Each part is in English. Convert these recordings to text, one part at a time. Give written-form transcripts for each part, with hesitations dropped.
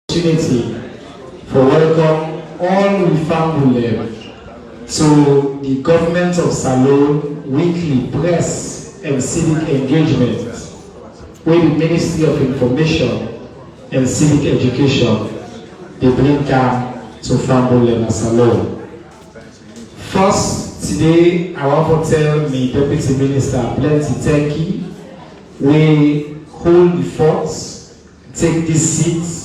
Opportunity for welcome all Wifambule to the Government of Salone weekly press and civic engagement with the Ministry of Information and Civic Education, they bring camp to Fambule and Salone. First, today I want to tell my Deputy Minister plenty thank you. We hold the fort, take these seats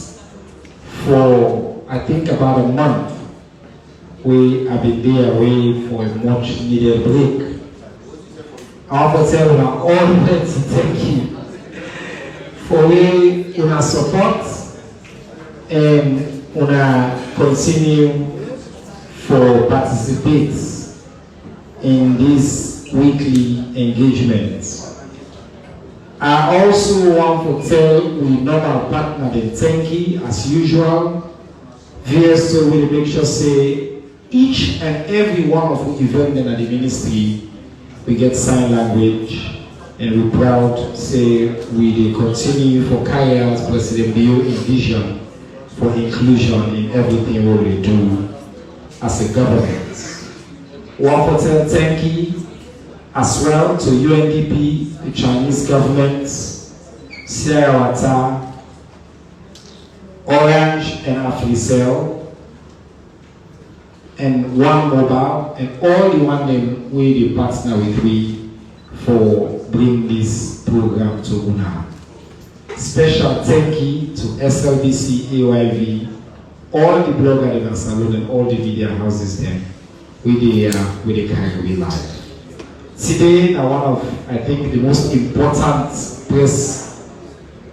for I think about a month. We have been there away for a much needed break. I want to tell you all plenty thank you for your support and continue for participate in this weekly engagement. I also want to tell we normal partner the thank you as usual. VSO will make sure say each and every one of the event in the ministry we get sign language, and we're proud say we continue for carry out President Bio vision for inclusion in everything what we do as a government. One for tell thank you as well to UNDP, the Chinese government, Sierra Wata, Orange and Africell, and One Mobile, and all the one them we partner with we for bring this program to Una. Special thank you to SLBC, AYV, all the bloggers in the salon and all the media houses there with the carry live. Today, one of, I think, the most important press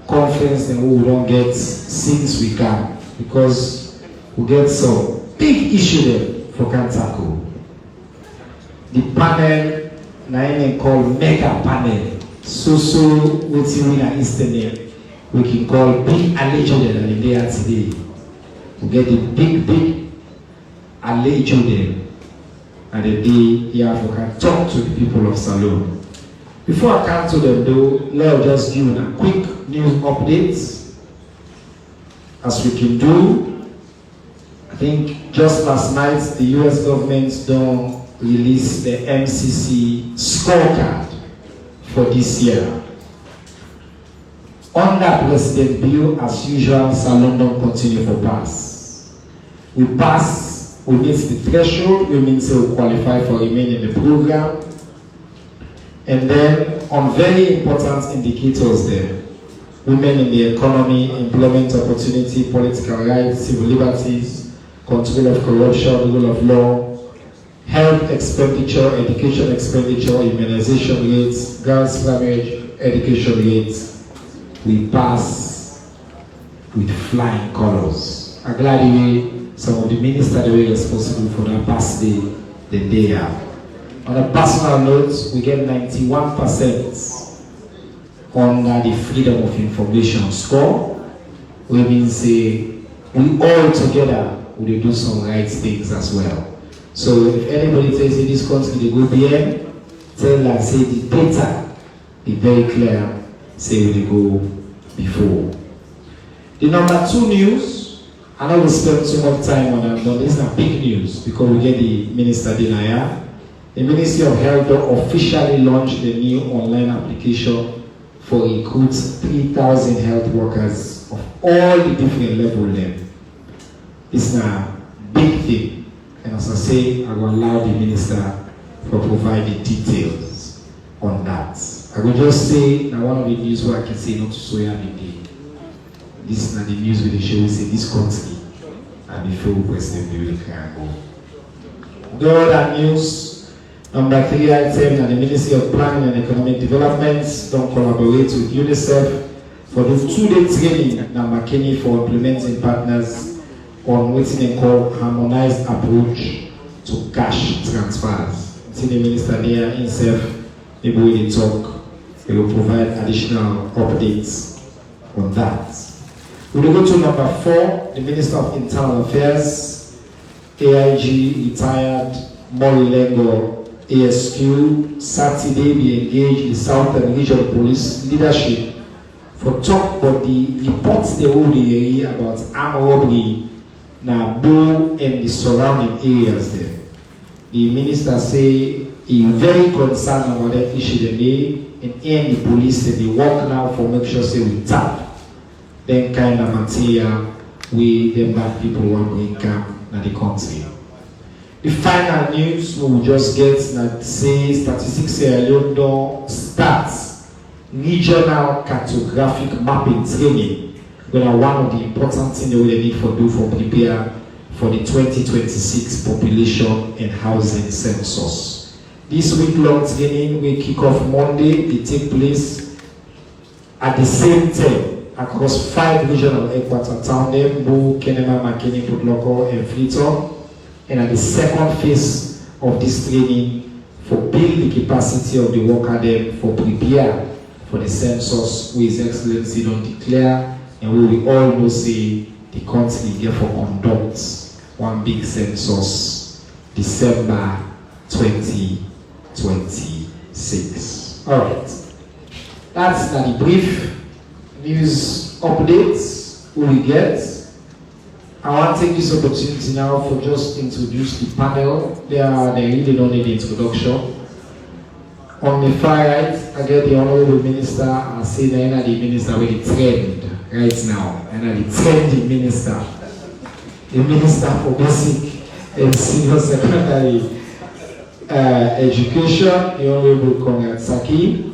conference that we don't get since we can, because we get some big issue there for Kantako. The panel, now called mega panel, so waiting in Eastern we can call big alleged that in there today. We get the big alleged there. And the day here we can talk to the people of Salone. Before I come to them though, let us just give a quick news update as we can do. I think just last night the US government don't release the MCC scorecard for this year. Under President Bio, as usual, Salone don't continue for pass. We pass. We meet the threshold, we mean we qualify for remaining in the program. And then on very important indicators there, women in the economy, employment opportunity, political rights, civil liberties, control of corruption, rule of law, health expenditure, education expenditure, immunization rates, girls' primary education rates, we pass with flying colors. I'm glad some of the ministers that were responsible for that past day, the day are. On a personal note, we get 91% under the freedom of information score, which means we all together will do some right things as well. So if anybody tells you this country they go beyond, tell them say the data is very clear, say we go before. The number 2 news, I know we spend too much time on that, but this is big news because we get the Minister Dinaya. The Ministry of Health officially launched the new online application for recruit 3,000 health workers of all the different levels there. It's a big thing. And as I say, I will allow the Minister to provide the details on that. I will just say, now one of the news where I can say not to so day. This is not the news with the show, we say this country and before President Leone can go. The other news, number 3 item, that the Ministry of Planning and Economic Development don't collaborate with UNICEF for the 2-day training at McKinney for implementing partners on what they call harmonized approach to cash transfers. See the minister there, himself, maybe when they talk, they will provide additional updates on that. We will go to number 4, the Minister of Internal Affairs, AIG, retired, Morilengo, ASQ, Saturday we engaged the Southern Regional Police leadership for talk about the reports they hold the area about armed robbery na Bo and the surrounding areas there. The minister say he very concerned about that issue today, and the police say they work now for make sure say we tap them kind of material we them bad people want to come in the country. The final news we will just get that say statistics say Leone starts regional cartographic mapping training, which are one of the important things they will need for do for prepare for the 2026 population and housing census. This week-long training will kick off Monday. It take place at the same time across 5 regional headquarters town them, Bo, Kenema, McKinney, Putloko, and Fleeton. And at the second phase of this training for build the capacity of the worker them for prepare for the census, who His Excellency don't declare, and we all know say the country therefore conducts one big census December 2026. All right, that's the brief news updates we get. I want to take this opportunity now for just introduce the panel. They really don't need introduction. On the far right, I get the Honorable Minister. I say that the minister with the trend right now, and the trending minister, the Minister for Basic and Senior Secondary Education, the Honorable Konrad Saki,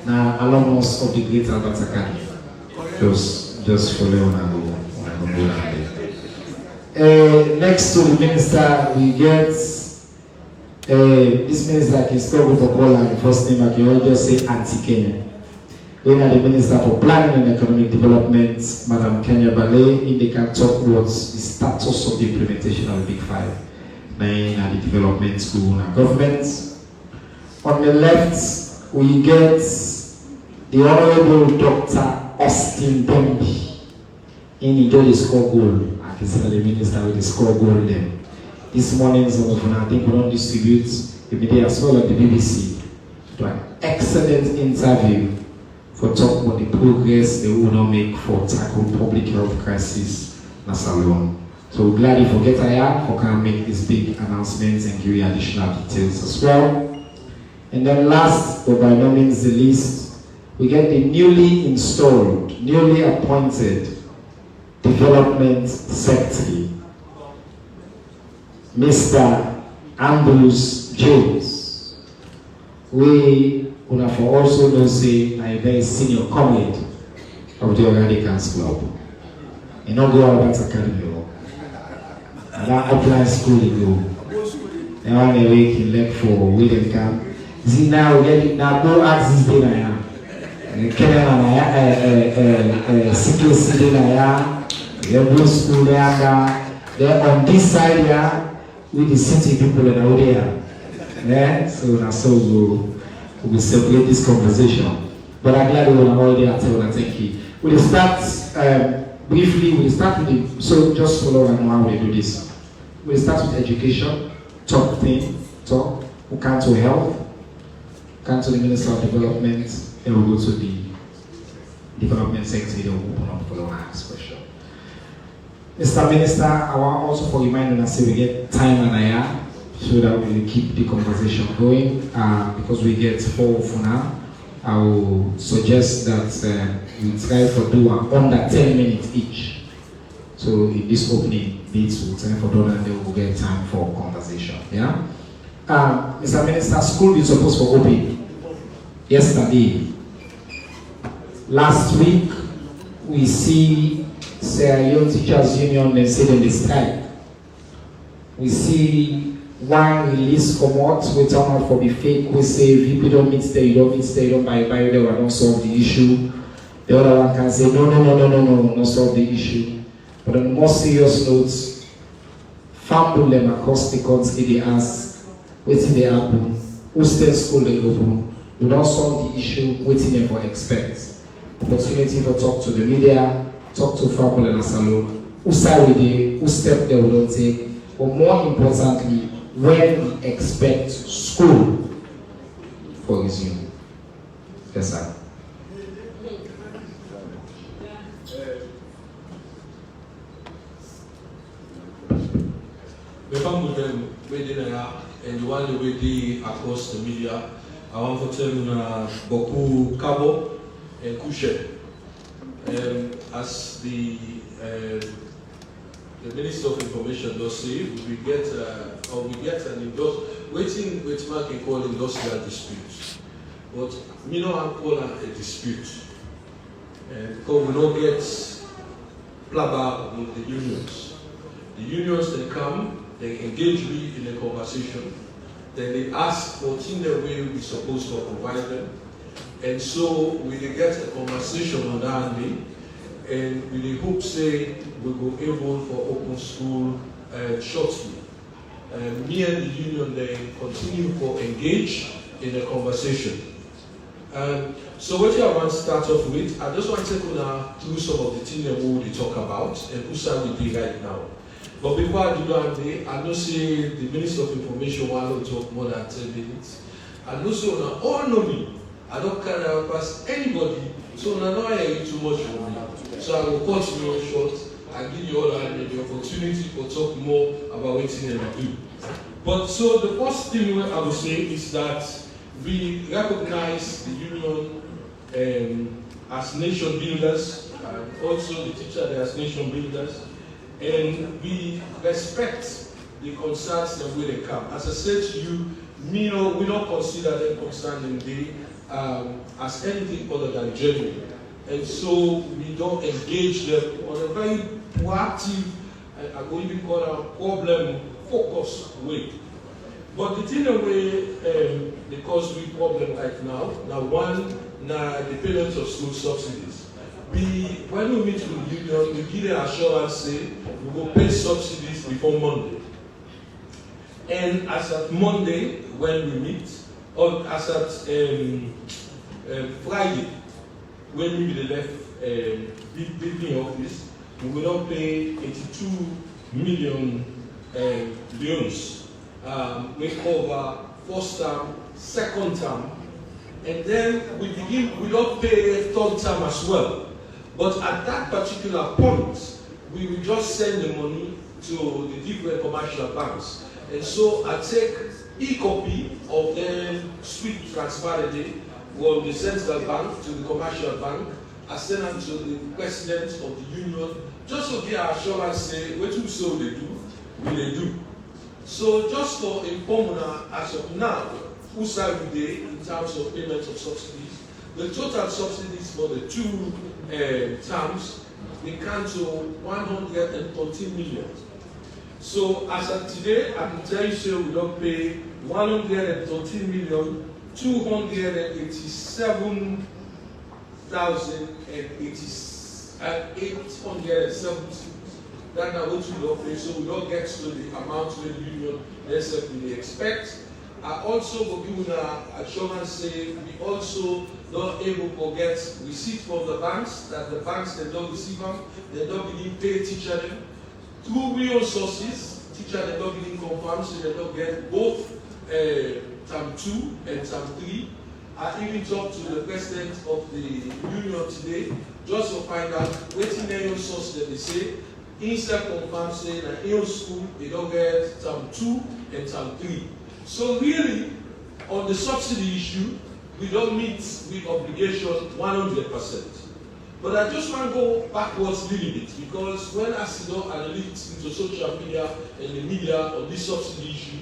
now alumnus of the Great Albert Academy. Just for Leone. Next to the minister, we get this minister can start with a call and the first name I can just say anti-Kenya. We have the Minister for Planning and Economic Development, Madam Kenya Ballet, in the can talk about the status of the implementation of the Big Five, then at the development school and government. On the left, we get the Honorable Dr. Austin Demby. In the score goal. I can the minister with the score goal there. This morning, some of them, I think we don't distribute the media as well as the BBC to an excellent interview for talk about the progress they will not make for tackle public health crisis in Leone. So we're glad you forget for can make these big announcements and give you additional details as well. And then last, but by no means the least, we get the newly installed, newly appointed Development Secretary, Mr. Ambrose James. We for also know say a very senior comrade of the Organicans Club. You know go Albert Academy. And that upline school you go. And one a week in left for William Camp. See now we get now go access day na ya. CKC na ya. Every school there on this side here with the city people that are there. Yeah? So that's so we separate this conversation. But I'm glad we are all there until I thank you. We'll start briefly, we'll start with the so just follow and know how we do this. We'll start with education, talk, we come to health, come to the Minister of Development, then we'll go to the Development Secretary, then we'll open up for the next question. Mr. Minister, I want also for reminding us we get time and so that we will keep the conversation going. Because we get 4 for now, I will suggest that we try to do under 10 minutes each. So in this opening bits, we'll try for doing and then we'll get time for conversation. Yeah. Mr. Minister, school is supposed to open yesterday. Last week, we see Sierra Leone Teachers Union they say they strike. We see one release come out, we turn out for the fake, we say if you don't meet there, you don't meet there, you don't buy there, we don't solve the issue. The other one can say no, not solve the issue. But on more serious notes, family them across the country they ask, waiting they happen, who state school they open, we don't solve the issue, waiting them for expect. Opportunity for talk to the media, talk to family and salon, who side with them, who step they will not take, but more importantly, when we expect school for resume. Yes, sir. welcome with them within and the one way they across the media. I want to tell you beaucoup Cabo and Couche. As the Minister of Information does say, we get an waiting with what we call industrial dispute. But we don't call it a dispute. Because we don't get plaba with the unions. The unions they come, they engage me in a conversation, then they ask for in the way we're supposed to provide them. And so we get a conversation on that day, and we hope say we will be able for open school shortly. Me and the union they continue to engage in the conversation. So what I want to start off with, I just want to take through some of the things that we will talk about and who shall we do right now. But before I do that, I know say the Minister of Information want to talk more than 10 minutes. I know say all know me. I don't carry out past anybody, so I don't hear too much from me. So I will cut you short and give you all the opportunity to talk more about what you do. But so the first thing I will say is that we recognize the union as nation builders, and also the teacher as nation builders, and we respect the concerns that will come. As I said to you, we don't consider them concerning as anything other than genuine. And so we don't engage them on a very proactive, I would even call it a problem-focused way. But the thing away because we problem right now, one, the payments of school subsidies. When we meet with the union, we give the assurance say we will pay subsidies before Monday. And as at Monday, when we meet, or as at Friday, when we be left building office, we will not pay 82 million loans. We cover first term, second term, and then we don't pay third term as well. But at that particular point, we will just send the money to the different commercial banks. And so I take e-copy of the sweep transfer from the central bank to the commercial bank. I send them to the president of the union, just to get assurance say, what you so they do, will they do. So just for inform as of now, who side we dey in terms of payments of subsidies, the total subsidies for the two terms, we come to 113 million. So as of today, I can tell you say we don't pay 113 million, 287,870. That's what we don't pay, so we don't get to the amount where the union necessarily expect. I also will give you an assurance say we also not able to get receipt from the banks, that the banks they don't receive them, they don't begin pay teacher them. Through real sources, teacher they don't begin confirm, so they don't get both term 2 and term 3. I even talked to the president of the union today, just to find out what in their source that they say. Instead confirm saying that in school they don't get term 2 and term 3. So really, on the subsidy issue, we don't meet with obligation 100%. But I just want to go backwards a little bit, because when I see analytics into social media and the media on this subsidy issue,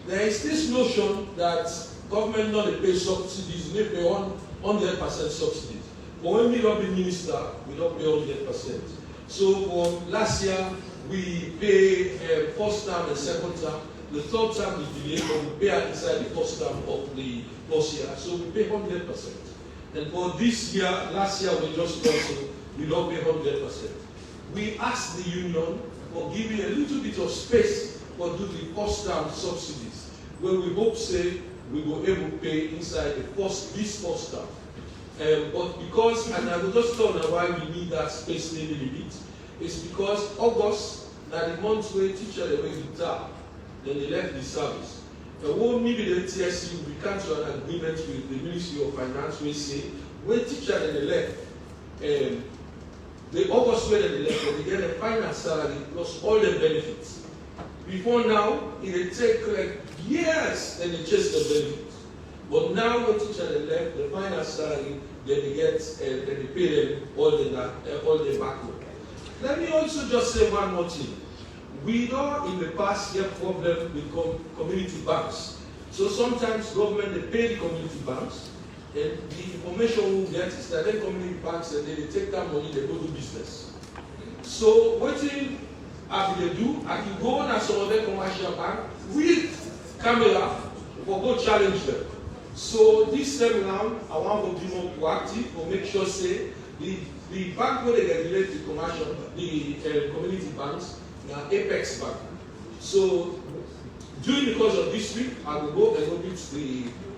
there is this notion that government not pay subsidies, they pay 100% subsidies. But when we don't be minister, we don't pay 100%. So for last year, we pay first term and second term. The third term is delayed, but we pay inside the first term of the first year. So we pay 100%. And for this year, last year we just also, we don't pay 100%. We asked the union for giving a little bit of space for do the first term subsidies, where we hope say we will able to pay inside this first term. But because, and I will just tell you why we need that space a little bit, it's because August, now the month where teacher they were retired, then they left the service. And when maybe the TSU, we come to an agreement with the Ministry of Finance, we say, when teacher they left, the August where they left, they get a final salary plus all the benefits. Before now, it would take like years, then they chase the benefits. But now, the teacher they left, they find a salary, then they get, then they pay them all the backlog. Let me also just say one more thing. We know in the past we have problems with community banks. So sometimes government they pay the community banks, and the information we get is that then community banks and they take that money, they go do business. So what thing I can do, I can go on as some other commercial bank with camera for go challenge them. So this time around, I want to be more proactive to make sure say the bank where they regulate the commercial, the community banks, now Apex Bank. So during the course of this week, I will go and go meet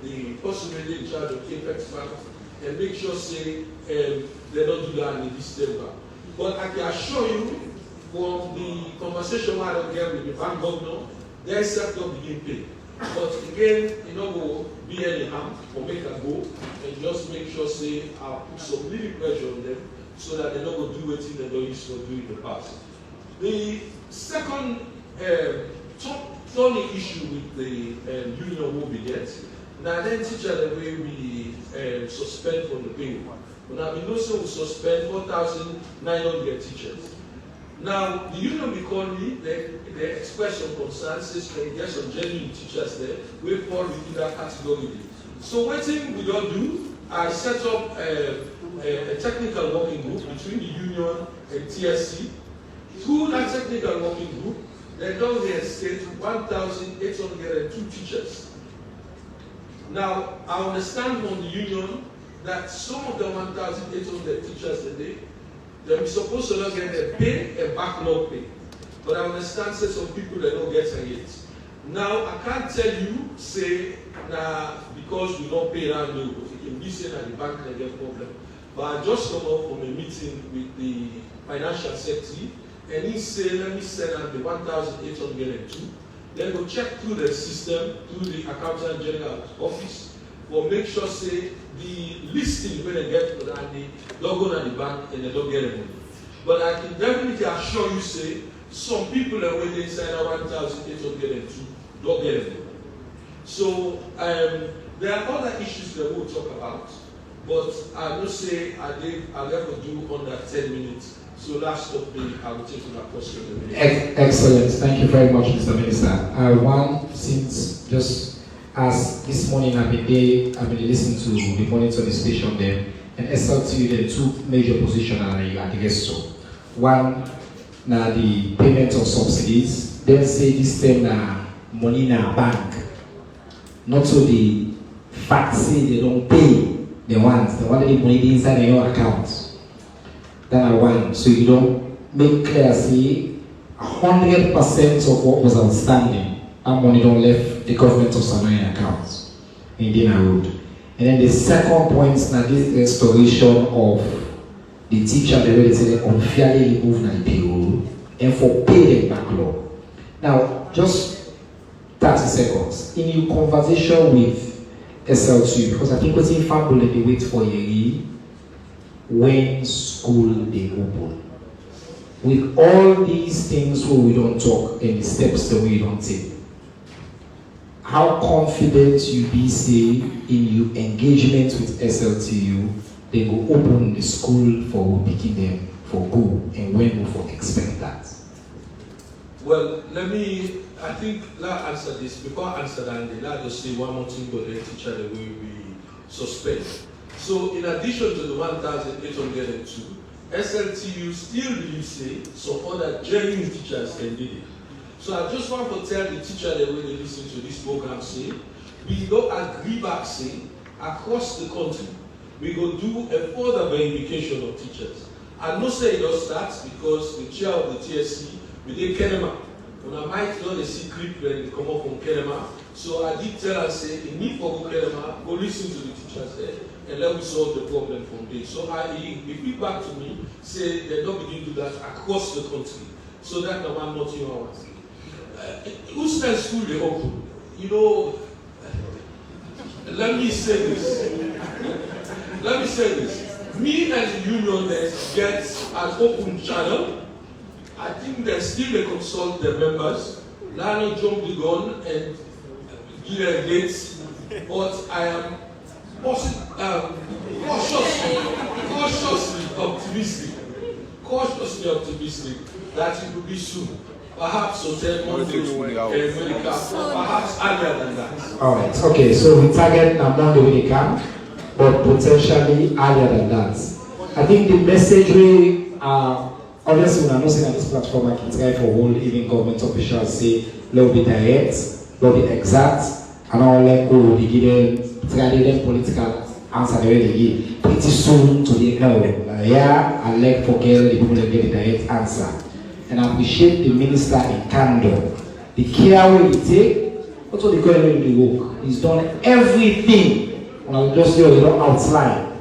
the person really in charge of Apex Bank and make sure say they don't do that in this December. But I can assure you from the conversation I had again with the bank governor, their sector begin pay. But again, you know, will be any harm or make a go and just make sure say I put some little pressure on them so that they don't go do what they don't used to do in the past. The second thorny issue with the union will be that now then teacher the way we suspend from the payroll. But now we also will suspend 4,900 teachers. Now the union will call me, they express some concerns, says they get some genuine teachers there, we fall within that category. So what thing we don't do, I set up a technical working group between the union and TSC. Through that technical working group, they don't reinstate 1,802 teachers. Now, I understand from the union that some of the 1,800 teachers today, they're supposed to not get a pay, a backlog pay. But I understand that some people they don't get it yet. Now, I can't tell you, say, because we don't pay that no, it can be said at the bank they get problem. But I just come up from a meeting with the financial secretary, and he said, let me send out the 1,802. Then go check through the system, through the accountant general office, for make sure say the listing when they get to that, they don't go to the bank and they don't get any money. But I can definitely assure you say some people that when they sign out 1,802 don't get any money. So there are other issues that we'll talk about, but I will say I never do under 10 minutes. So last topic, I will take that question. Excellent. Thank you very much, Mr. Minister. Since just as this morning I've been listening to the monitor the station there, and SLTU there two major positions at the guest so. One, now the payment of subsidies. Then say this time na money in a bank. Not so the fact say they don't pay the ones, the one that the money inside your account. Then I want, so you don't make clear, say 100% of what was outstanding, that money don't left the government of Sanoya accounts in Dina Road. And then the second point is now this restoration of the teacher, the way they say they unfairly removed the payroll and for pay the backlog. Now, just 30 seconds. In your conversation with SL2, because I think what's in family, they wait for a year when school they open. With all these things where we don't talk and the steps that we don't take, how confident you be say in your engagement with SLTU, they go open the school for picking them for go and when we for expect that? Well, I think let's answer this. Before I answer that, let's just say one more thing about the teacher the way we suspend. So in addition to the 1,802, SLTU still believes say some other genuine teachers can do it. So I just want to tell the teacher the way they listen to this program say, we go agree back say across the country, we go do a further verification of teachers. I no say it does start because the chair of the TSC, we did Kenema. When I might know the secret when they come up from Kenema. So I did tell her say, you need for go Kenema, go listen to the teachers there. And let me solve the problem from there. So he feedback to me, say they don't begin to do that across the country. So that no one not you want. Who's that school they open? You know, let me say this. Me as a union get an open channel. I think they still they consult their members. Lano jumped the gun and give a date, but I am cautiously optimistic that it will be soon. Perhaps hotel Monday, medical, perhaps earlier than that. All right. Okay. So we target Monday when they come, but potentially earlier than that. I think the message we obviously when I'm not saying that this platform I can try for all even government officials say let's be direct, let's be exact, and all let go the given political answer the way they give. Pretty soon to the I like forget the people that get the direct answer. And I appreciate the minister in candor. The care will he take, that's what they call him in the work. He's done everything, and I'll just say a little outline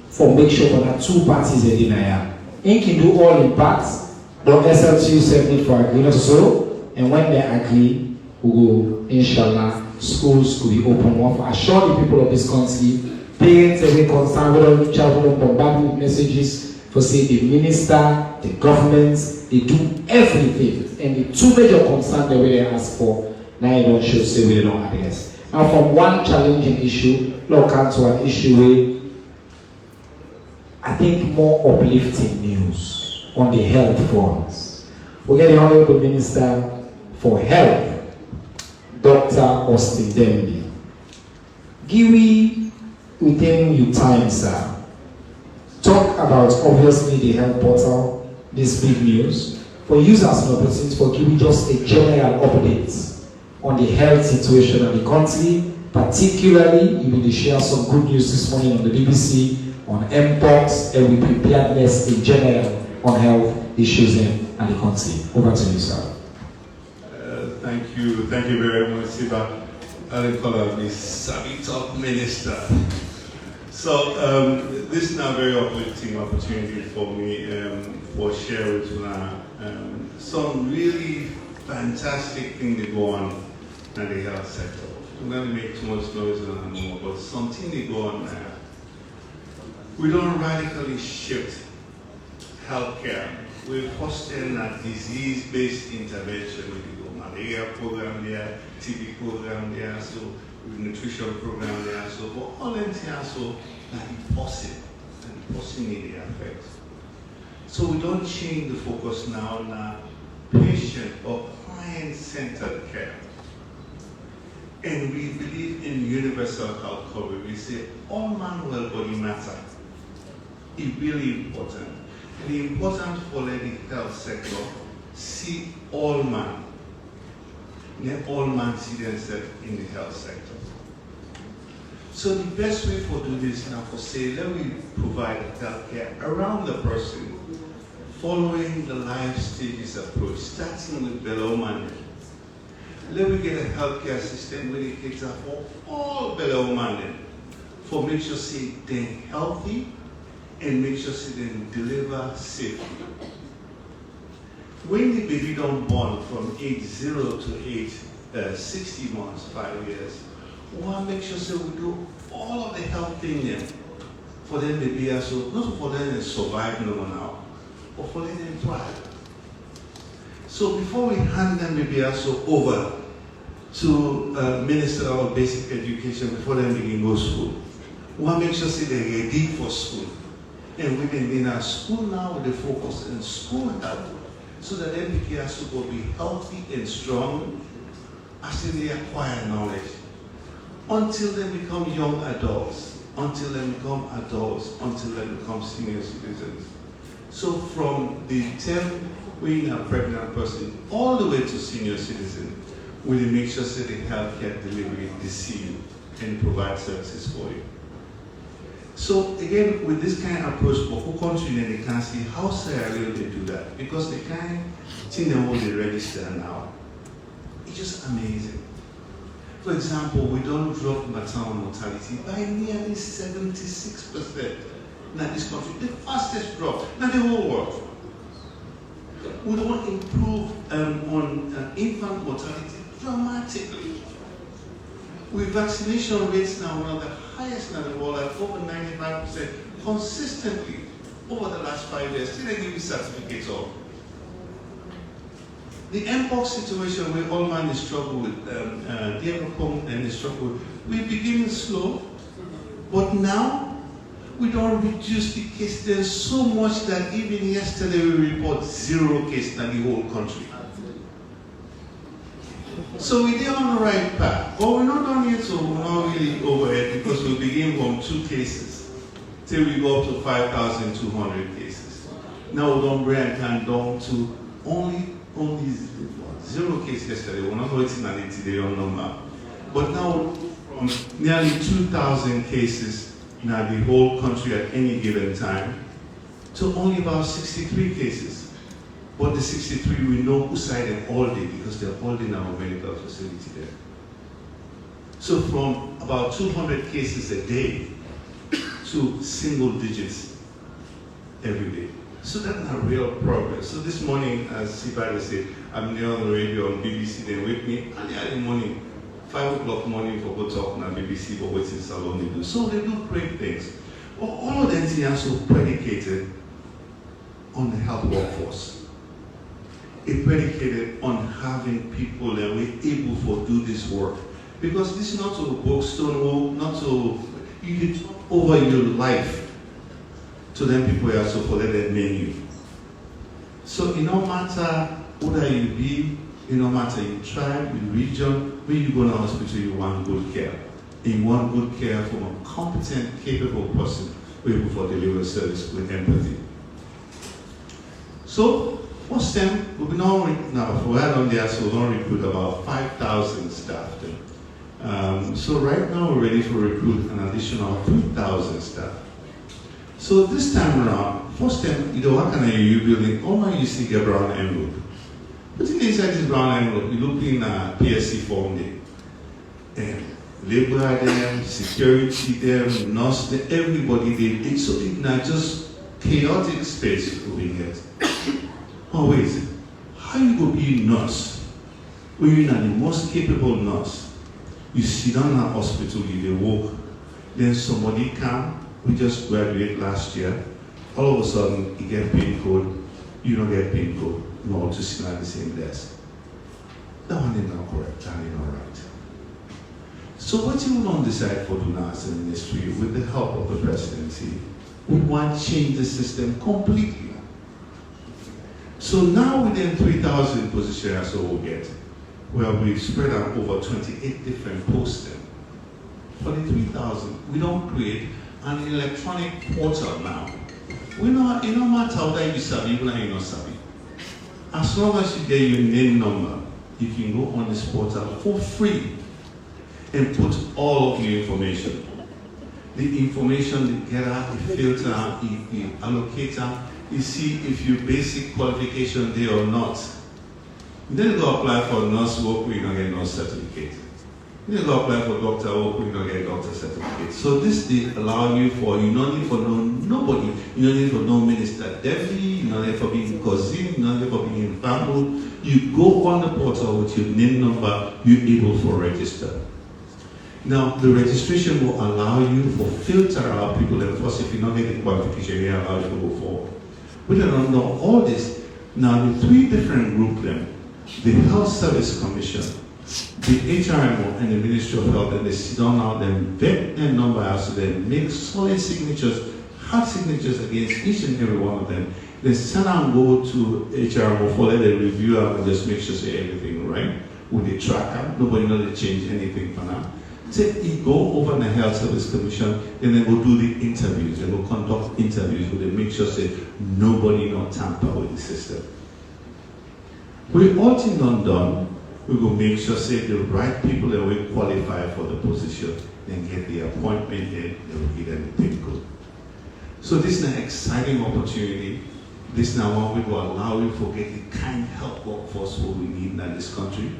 for make sure for the two parties in denial. He can do all in parts, but SLT separate for agreement also, and when they agree, we go, inshallah, schools could be open. One for assure the people of this country, parents every concerned with children bombarded with messages for say the minister, the government, they do everything. And the two major concerns that we ask for, now you don't show say we don't address. Now from one challenging issue, look to an issue where I think more uplifting news on the health front. We get the Honorable Minister for Health, Dr. Austin Demby. Giwi within your time, sir. Talk about obviously the health portal, this big news. For users and opportunities for giving just a general update on the health situation of the country, particularly you will share some good news this morning on the BBC on mpox and we preparedness in general on health issues in the country. Over to you, sir. Thank you very much, Siba. I call me Sabi Top Minister. So this is now a very uplifting opportunity for me for share with some really fantastic things that go on in the health sector. I'm not going to make too much noise on that more, but something that go on there. We don't radically shift healthcare. We're fostering a disease-based intervention. We do malaria program there, TB program there, so nutrition program there, so for all entire so that impossible need the effect. So we don't change the focus now on patient or client-centered care. And we believe in universal health coverage. We say all man well body matter. It's really important. And it's important for the health sector see all man. Let all man see themselves in the health sector. So the best way for doing this now for say, let me provide health care around the person, following the life stages approach, starting with below man. Let me get a healthcare system where it takes up for all below man, for make sure say they're healthy and make sure say they deliver safely. When the baby don't born from age 0 to age 60 months, 5 years, we want to make sure say we do all of the health thing there for them to be also, not for them to survive no now, but for them to thrive. So before we hand them maybe also over to ministerial basic education before they begin go to school, we want to make sure say they're ready for school. And women in our school now with the focus on school health, so that they begin also be healthy and strong as they acquire knowledge. Until they become young adults, until they become adults, until they become senior citizens. So from the 10 when a pregnant person all the way to senior citizen, we make sure that the healthcare delivery is seen and provide services for you. So again, with this kind of approach, for who country then they can see how Sierra Leone they do that, because the kind thing they register now, it's just amazing. For example, we don't drop maternal mortality by nearly 76%. Now this country, the fastest drop, not the whole world. We don't improve on infant mortality dramatically. With vaccination rates now one of the highest in the world at over 95% consistently over the last 5 years. Still they give you certificates of. The Mpox situation where all man is struggle with, and the struggle, we're beginning slow, but now we don't reduce the case. There's so much that even yesterday we report 0 cases in the whole country. So we're on the right path, but we're not done yet, so we're not really over it because we begin from 2 cases till we go up to 5,200 cases. Now we don't bring it down to only 0 cases yesterday. We're not waiting on it today on number. But now from nearly 2,000 cases in the whole country at any given time to only about 63 cases. But the 63 we know who signed them all day because they're all in our medical facility there. So from about 200 cases a day to single digits every day. So that's not real progress. So this morning, as Sibade said, I'm there on the radio on BBC, they wake me early in the morning, 5 o'clock morning for go talk on BBC, but what's in Salon they do. So they do great things. But all of them things are so predicated on the health workforce. It's predicated on having people that we're able to do this work. Because this is not to book stone, not to, you turn over your life to them people who are so for that menu. So it no matter whether you be, it no matter your tribe, your region, when you go to the hospital, you want good care. And you want good care from a competent, capable person who is able to deliver service with empathy. So, most time, we've been on now, for right on there, so we're going to recruit about 5,000 staff then. So right now we're ready to recruit an additional 3,000 staff. So this time around, first time, you know, what kind of you building, all my you see a brown envelope. But inside this brown envelope, you look in a PSC form there. And labor them, security them, nurse them, everybody there. It's so it's not just chaotic space over here. Oh wait, how you go be a nurse when you're not the most capable nurse? You sit down in a hospital, you walk, then somebody come, we just graduated last year, all of a sudden you get PIN code, you don't get PIN code, you all to sit at the same desk. That one is not correct, that is not right. So what you don't decide for do now as a ministry with the help of the presidency, we want to change the system completely. So now within 3,000 positions so we'll get, where we spread out over 28 different posts. For the 3,000, we don't create an electronic portal now. We know it no matter whether you sabi, even if you not sabi. As long as you get your name number, you can go on this portal for free and put all of your information. The information, the getter, the filter, the allocator, you see if your basic qualification there or not. Then you go apply for nurse work, we don't get nurse certificate. Then you go apply for doctor work, we don't get doctor certificate. So this they allow you for, you don't need for know nobody, you don't need for no Minister Demby, you don't need for being cousin, you don't need for being family. You go on the portal with your name number, you're able to register. Now, the registration will allow you to filter out people, and first if you don't get the qualification, they allow you to go forward. We don't know all this. Now, the 3 different groups then, the Health Service Commission, the HRMO, and the Ministry of Health, and they sit down now, then vet their number out, so they make solid signatures, hard signatures against each and every one of them. They send and go to HRMO for let them review them and just make sure say everything right. With the tracker, nobody knows they change anything for now. So you go over in the Health Service Commission, and then go do the interviews. They will conduct interviews where they make sure say nobody not tamper with the system. With all things done, we will make sure say the right people that will qualify for the position, then get the appointment, then they will give them the PIN code. So this is an exciting opportunity. This is now one we will allow you to get the kind of health workforce what we need in this country.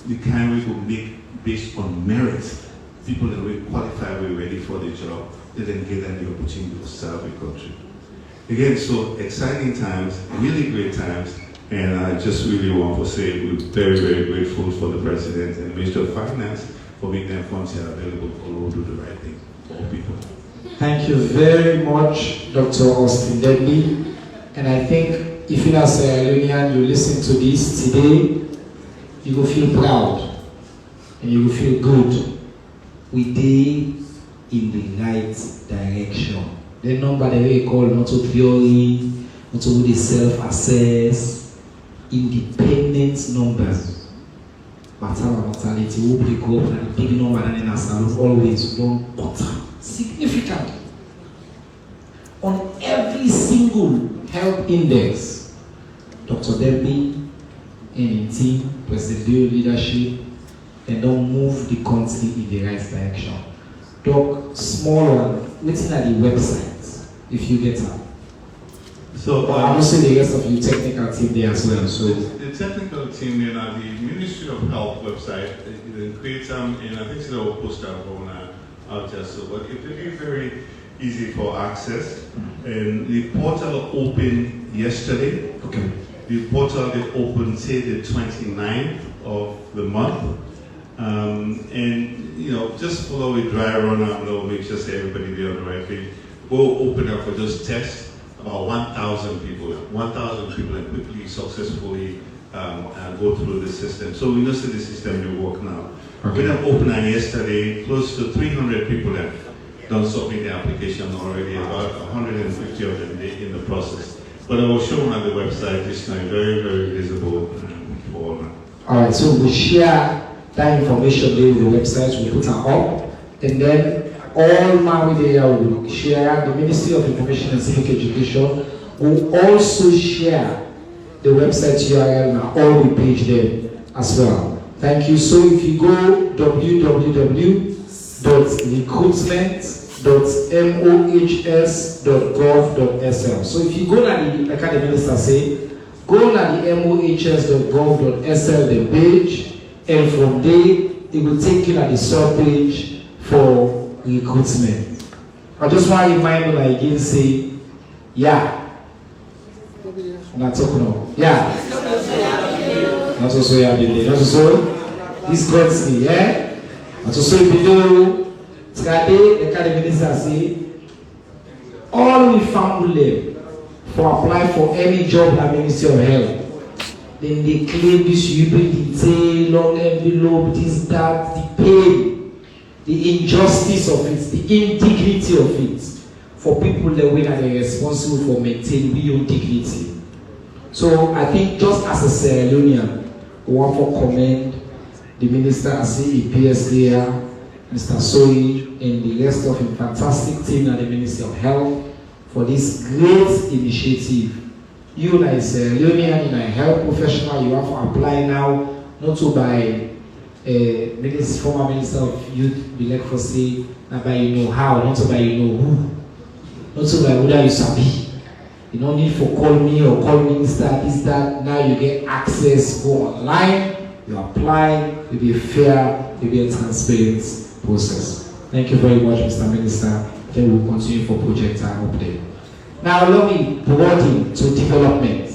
The kind we will make based on merit. People that will qualify, we're ready for the job, they then get them the opportunity to serve the country. Again, so exciting times, really great times, and I just really want to say we're very, very grateful for the President and the Minister of Finance for making them funds here available for all to do the right thing for all people. Thank you very much, Dr. Austin Demby. And I think if you're a Sierra Leonean, you listen to this today, you will feel proud and you will feel good. We did in the right direction. The number that we call not to theory, not to the self-assess, independent numbers. Maternal mortality will be go up and the big number and then as always don't cut significant. On every single health index, Dr. Demby and his team, President Leone leadership, and don't move the country in the right direction. Doc, small one, waiting at the website, if you get up. So I will say the rest of your technical team there as well. So the technical team then at the Ministry of Health website, they create some, and I think they will post that on out there. So, but it's very easy for access. And the portal opened yesterday. okay. The portal they opened say the 29th of the month. And you know, just follow a dry run up, make sure everybody be on the right page. We'll open up for just tests. About 1,000 people, and quickly, successfully go through the system. So we know that the system will work now. Okay. We have opened yesterday, close to 300 people have done submit the application already, about 150 of them in the process. But I will show them on the website this time, very, very visible for all now. All right, so we share that information there with the website, we put it up, and then all Maui there will share. The Ministry of Information and Civic Education will also share the website URL and all the page there as well. Thank you. So if you go www.recruitment.mohs.gov.sl. So if you go to the, like the minister say, go to the mohs.gov.sl the page, and from there it will take you to the sub page for recruitment. I just want to remind you again, say, yeah. I'm not talking now. Yeah. Not also yeah, not also this God's name, yeah. Not also if you know, today the academy minister say, all the family for apply for any job at Ministry of Health. Then they claim this, you bring detail, long envelope, this, that, the pay. The injustice of it, the indignity of it, for people that we are responsible for maintaining your dignity. So I think just as a Sierra Leonean, we want to commend the minister, I see PS there, Mr. Soy, and the rest of the fantastic team at the Ministry of Health for this great initiative. You as a Sierra Leonean, you are a health professional, you have to apply now, not to by former Minister of Youth, Bilek Fosse, not by you know how, not by you know who, not so by whether you sabi. You don't need for call me or call minister, this, that. Now you get access, go online, you apply, it will be a fair, it will be a transparent process. Thank you very much, Mr. Minister. Then we'll continue for project update. Now let me broaden to development.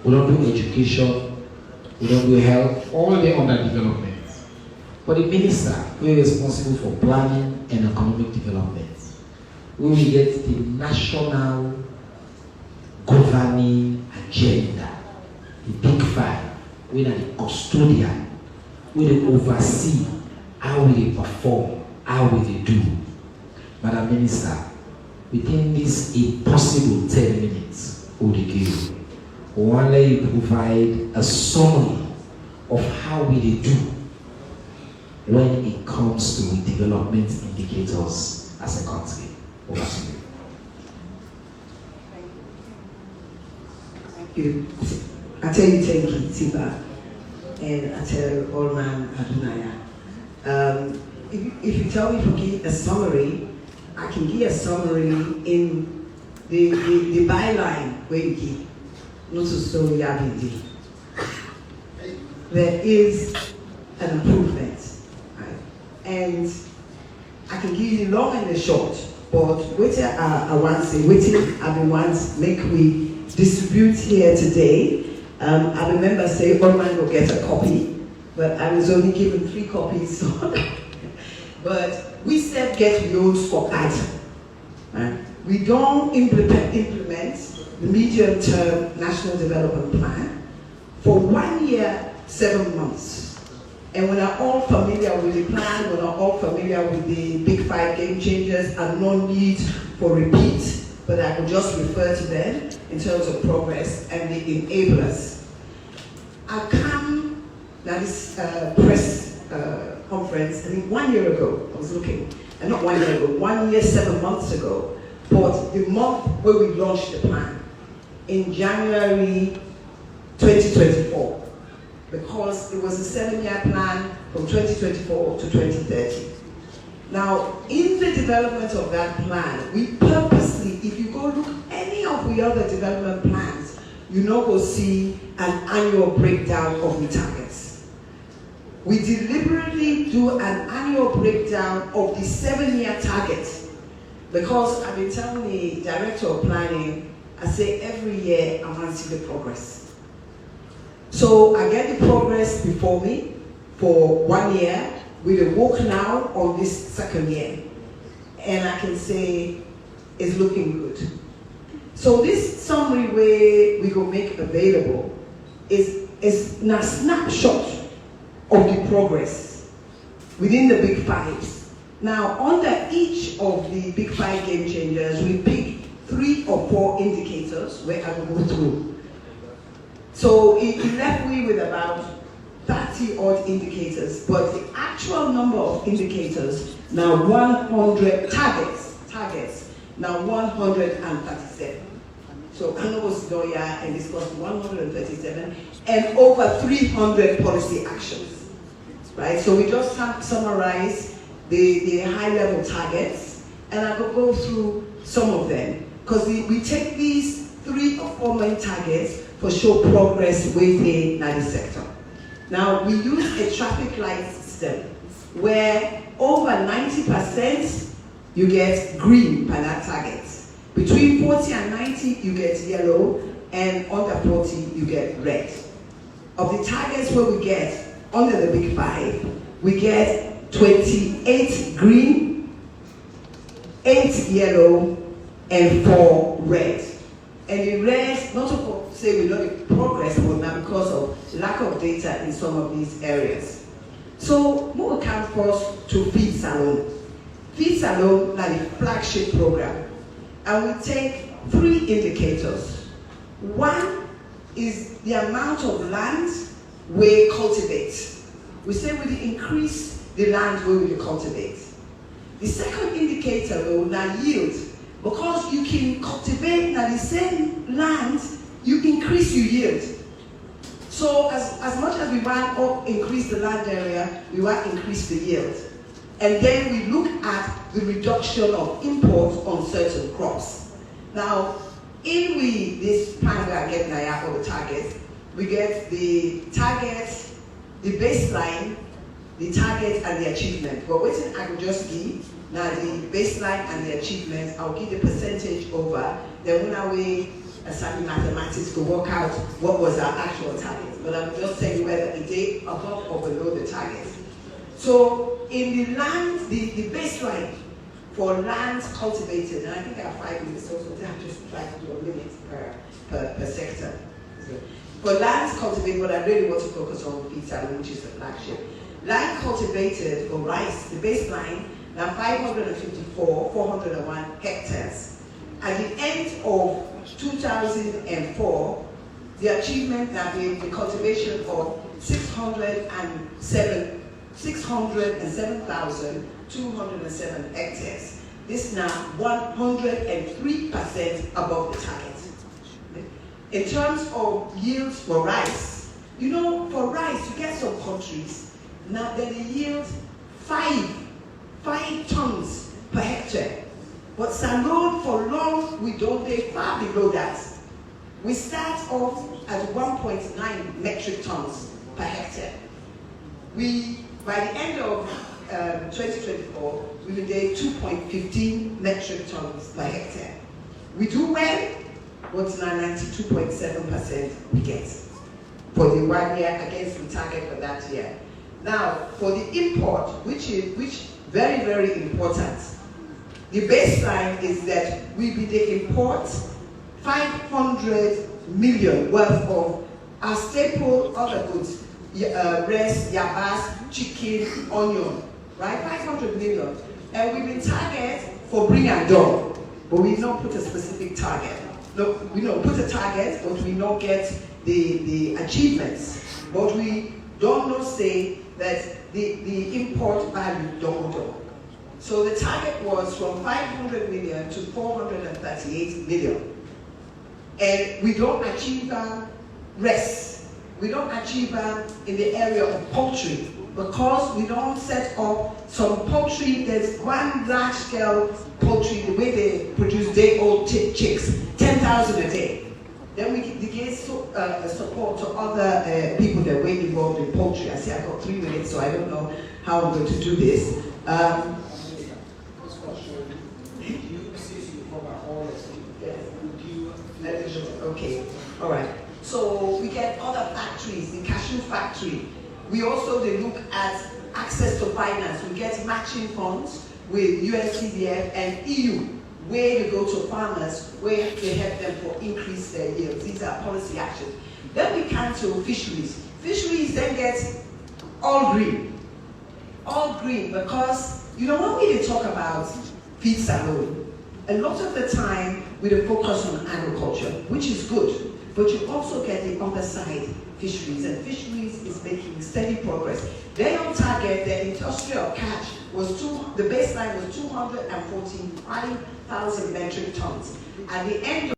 We don't do education. We don't do health, all the under development. But the minister, we are responsible for planning and economic development. We will get the national governing agenda, the big five. We are the custodian. We will oversee how we perform, how we do. Madam Minister, within this impossible 10 minutes, we will give. We want to provide a summary of how we do when it comes to development indicators as a country. Over to you. Thank you. I tell you, thank you, Tiba, and I tell all man Adunaya. If you tell me to give a summary, I can give a summary in the byline where you give. Not to story reality. There is an improvement, right? And I can give you long and the short, but what I want to say, what I want make we distribute here today. I remember saying all man will get a copy, but I was only given 3 copies. So but we said get your scorecard. Right? We don't implement the medium-term National Development Plan for 1 year, 7 months. And we're all familiar with the plan, we're all familiar with the big 5 game changers, and no need for repeat, but I will just refer to them in terms of progress and the enablers. I come, now this press conference, I think 1 year ago, I was looking, and not 1 year ago, 1 year, 7 months ago, but the month where we launched the plan, in January 2024, because it was a 7-year plan from 2024 to 2030. Now, in the development of that plan, we purposely, if you go look any of the other development plans, you know we'll see an annual breakdown of the targets. We deliberately do an annual breakdown of the 7-year targets, because I've been telling the director of planning, I say every year I want to see the progress. So I get the progress before me for 1 year, with a walk now on this 2nd year. And I can say it's looking good. So this summary way we go make available is a snapshot of the progress within the big 5s. Now, under each of the big 5 game changers, we pick 3 or 4 indicators where I will go through. So it left me with about 30 odd indicators, but the actual number of indicators, now 100 targets, now 137. So I know what's lawyer and discussed 137 and over 300 policy actions, right? So we just summarize the high-level targets, and I will go through some of them, because we take these 3 or 4 main targets for show progress within the sector. Now, we use a traffic light system where over 90% you get green per that target. Between 40 and 90, you get yellow, and under 40, you get red. Of the targets where we get under the big 5, we get 28 green, 8 yellow, and 4 red. And the red, not to say we don't progress, but now because of lack of data in some of these areas. So, we'll come first to Feed Salon. Feed Salon is like a flagship program. And we take 3 indicators. One is the amount of land we cultivate. We say we increase the land where we cultivate. The second indicator will now yield. Because you can cultivate now the same land, you increase your yield. So as much as we want to increase the land area, we want to increase the yield. And then we look at the reduction of imports on certain crops. Now, in this plan we are getting for the targets, we get the target, the baseline, the target, and the achievement. But waiting, I will just give now the baseline and the achievements. I'll give the percentage over. Then when we study mathematics to work out what was our actual target. But I'm just telling you whether they above or below the target. So in the land, the baseline for land cultivated, and I think I have 5 minutes, so I'll just try to do a minute per sector. For lands cultivated, what I really want to focus on Feed Salon, which is the flagship. Land cultivated for rice, the baseline, now 554, 401 hectares. At the end of 2004, the achievement that the cultivation of 607,207 hectares. This is now 103% above the target. In terms of yields for rice, you know, for rice, you get some countries, now they yield 5 tons per hectare. But Salon for long, we don't pay far below that. We start off at 1.9 metric tons per hectare. By the end of 2024, we will get 2.15 metric tons per hectare. We do well, but now 92.7% we get for the 1 year against the target for that year. Now, for the import, which very, very important, the baseline is that we be the import 500 million worth of our staple other goods, rice, yabas, chicken, onion, right? 500 million. And we've been targeted for bring and done, but we not put a specific target. No, we don't put a target, but we not get the achievements. But we don't not say that the import value don't go. So the target was from 500 million to 438 million. And we don't achieve rest. We don't achieve in the area of poultry because we don't set up some poultry. There's one large-scale poultry, the way they produce day-old chicks, 10,000 a day. Then we give support to other people that were involved in poultry. I see I've got 3 minutes, so I don't know how I'm going to do this. Okay, all right. So we get other factories, the cashew factory. We also look at access to finance. We get matching funds with USCDF and EU, where they go to farmers, where they help them for increase their yields. These are policy actions. Then we come to fisheries. Fisheries then get all green. All green because, you know, when we talk about feed salon, a lot of the time we focus on agriculture, which is good, but you also get the other side, fisheries, and fisheries is making steady progress. They on target, the industrial catch was the baseline was 245,000 metric tons. At the end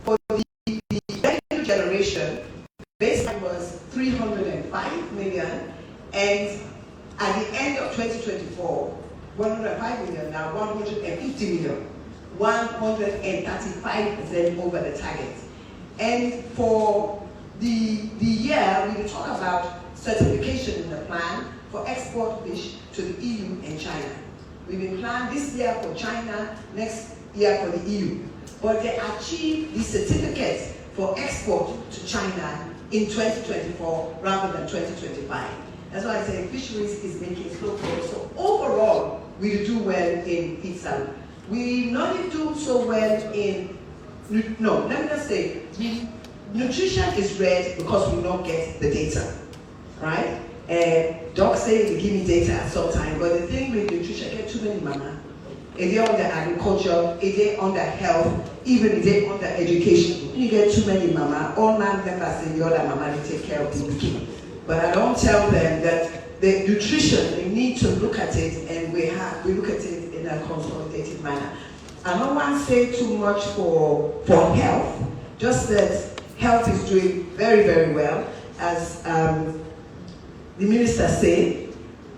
for the revenue generation, baseline was 305 million, and at the end of 2024, 105 million, now 150 million, 135% over the target. And for the year, we will talk about certification in the plan for export fish to the EU and China. We will plan this year for China, next year for the EU. But they achieved the certificate for export to China in 2024 rather than 2025. That's why I say fisheries is making slow progress. So overall, we do well in feed salon. We not do so well in, no, let me just say, nutrition is red because we don't get the data, right? Doc say they give me data at some time, but the thing with nutrition, I get too many mama. If they're under agriculture, if they're under health, even if they're under education, you get too many mama. All man members say the other mama, they take care of the kid. But I don't tell them that the nutrition, they need to look at it, and we look at it in a consolidated manner. I don't want to say too much for health, just that health is doing very, very well. As the minister said,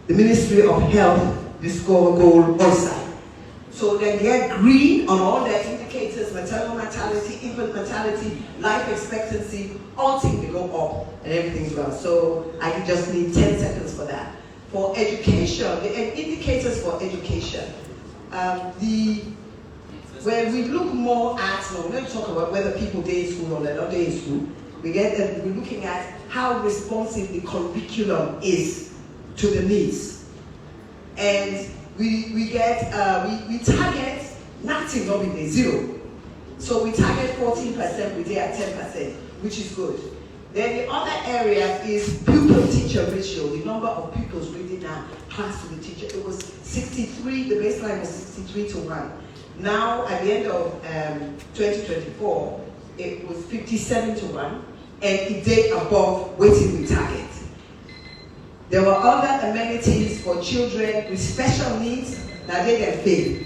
the Ministry of Health, they score gold also. So they get green on all their indicators, maternal mortality, infant mortality, life expectancy, all things they go up and everything's well. So I just need 10 seconds for that. For education, the indicators for education, where we look more at, we're going to talk about whether people day in school or they're not day in school, we're looking at how responsive the curriculum is to the needs. And we target nothing, not with zero. So we target 14%, we did at 10%, which is good. Then the other area is pupil-teacher ratio, the number of pupils reading a class to the teacher. It was 63, the baseline was 63 to 1. Now, at the end of 2024, it was 57 to 1, and it did above waiting we target. There were other amenities for children with special needs. Now they can fail,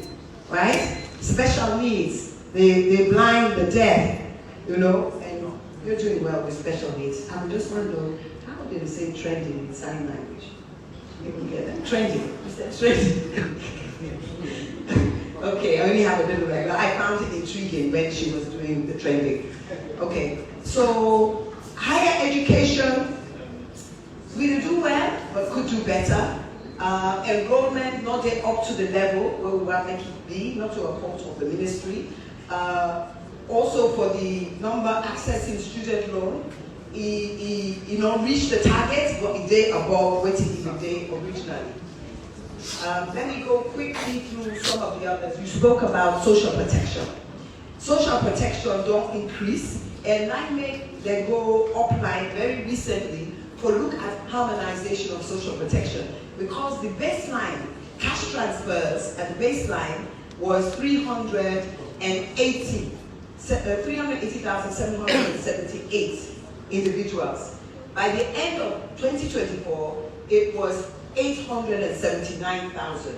right? Special needs, the blind, the deaf, you know, and you're doing well with special needs. I'm just wondering, how did they say trending in sign language? You can get that. Trending. You said trending. Okay, I only have a little bit. I found it intriguing when she was doing the trending. Okay, so higher education, we do well, but could do better. Enrollment not yet up to the level where we want to make it be, not to a fault of the ministry. Also for the number accessing student loan, he reached the target, but he did above what he did originally. Let me go quickly through some of the others. You spoke about social protection. Social protection don't increase, and I make them go upline very recently for look at harmonization of social protection, because the baseline cash transfers at the baseline was 380,778 individuals. By the end of 2024, it was 879,000,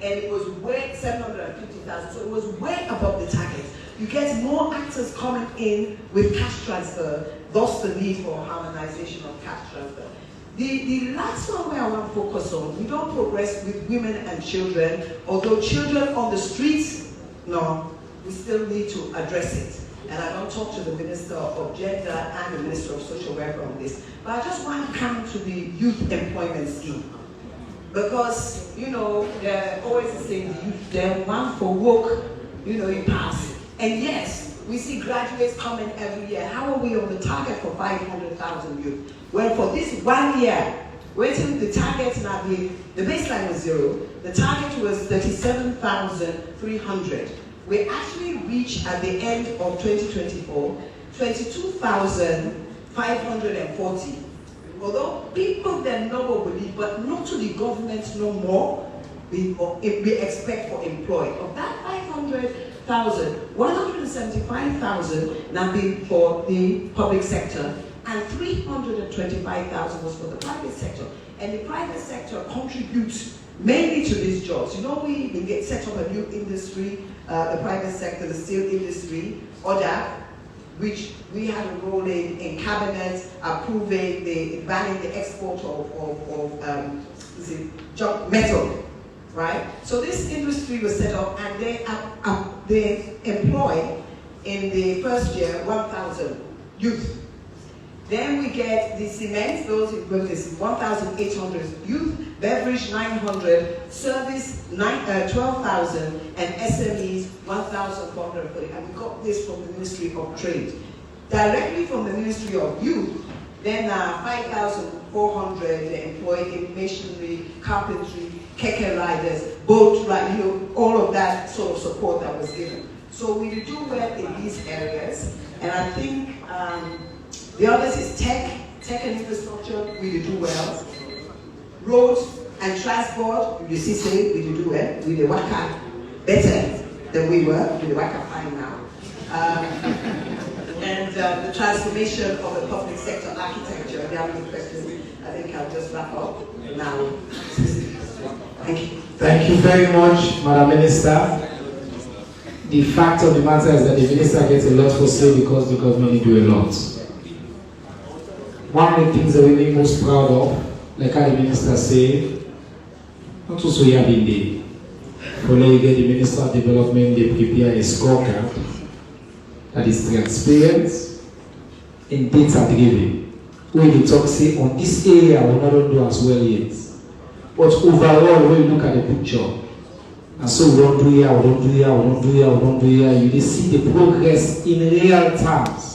and it was way 750,000. So it was way above the target. You get more actors coming in with cash transfer, thus the need for harmonization of cash transfer. The last one where I want to focus on, we don't progress with women and children, although children on the streets, no, we still need to address it. And I don't talk to the Minister of Gender and the Minister of Social Welfare on this. But I just want to come to the youth employment scheme. Because, they're always the same, the youth, they're one for work, you pass. And yes, we see graduates coming every year. How are we on the target for 500,000 youth? Well, for this 1 year, waiting the target now, the baseline was 0. The target was 37,300. We actually reached at the end of 2024, 22,540. Although people then know believe, but not to the government no more, we expect for employed. Of that 500,000, 175,000 now being for the public sector, and 325,000 was for the private sector. And the private sector contributes mainly to these jobs. We get set up a new industry, the private sector, the steel industry, which we had a role in cabinet approving banning the export of metal, right? So this industry was set up, and they employ in the first year 1,000 youth. Then we get the cement, those is 1,800 youth, beverage 900, service 12,000, and SMEs 1,440. And we got this from the Ministry of Trade. Directly from the Ministry of Youth, then 5,400 employed in machinery, carpentry, keke riders, boat riders, all of that sort of support that was given. So we do well in these areas, and I think the others is tech and infrastructure, we do well. Roads and transport, you see, we do well. We do work better than we were. We do work fine now. And the transformation of the public sector architecture. If you have any questions, I think I'll just wrap up now. Thank you. Thank you very much, Madam Minister. The fact of the matter is that the Minister gets a lot for say because the government do a lot. One of the things that we make most proud of, like how the Minister said, not also here in the following you get the Minister of Development, they prepare a scorecard that is transparent and data driven. When you talk, say, on this area, we're not do as well yet. But overall, when you look at the picture, and so we don't do here, we don't do here, we don't do here, we don't do here, you see the progress in real terms.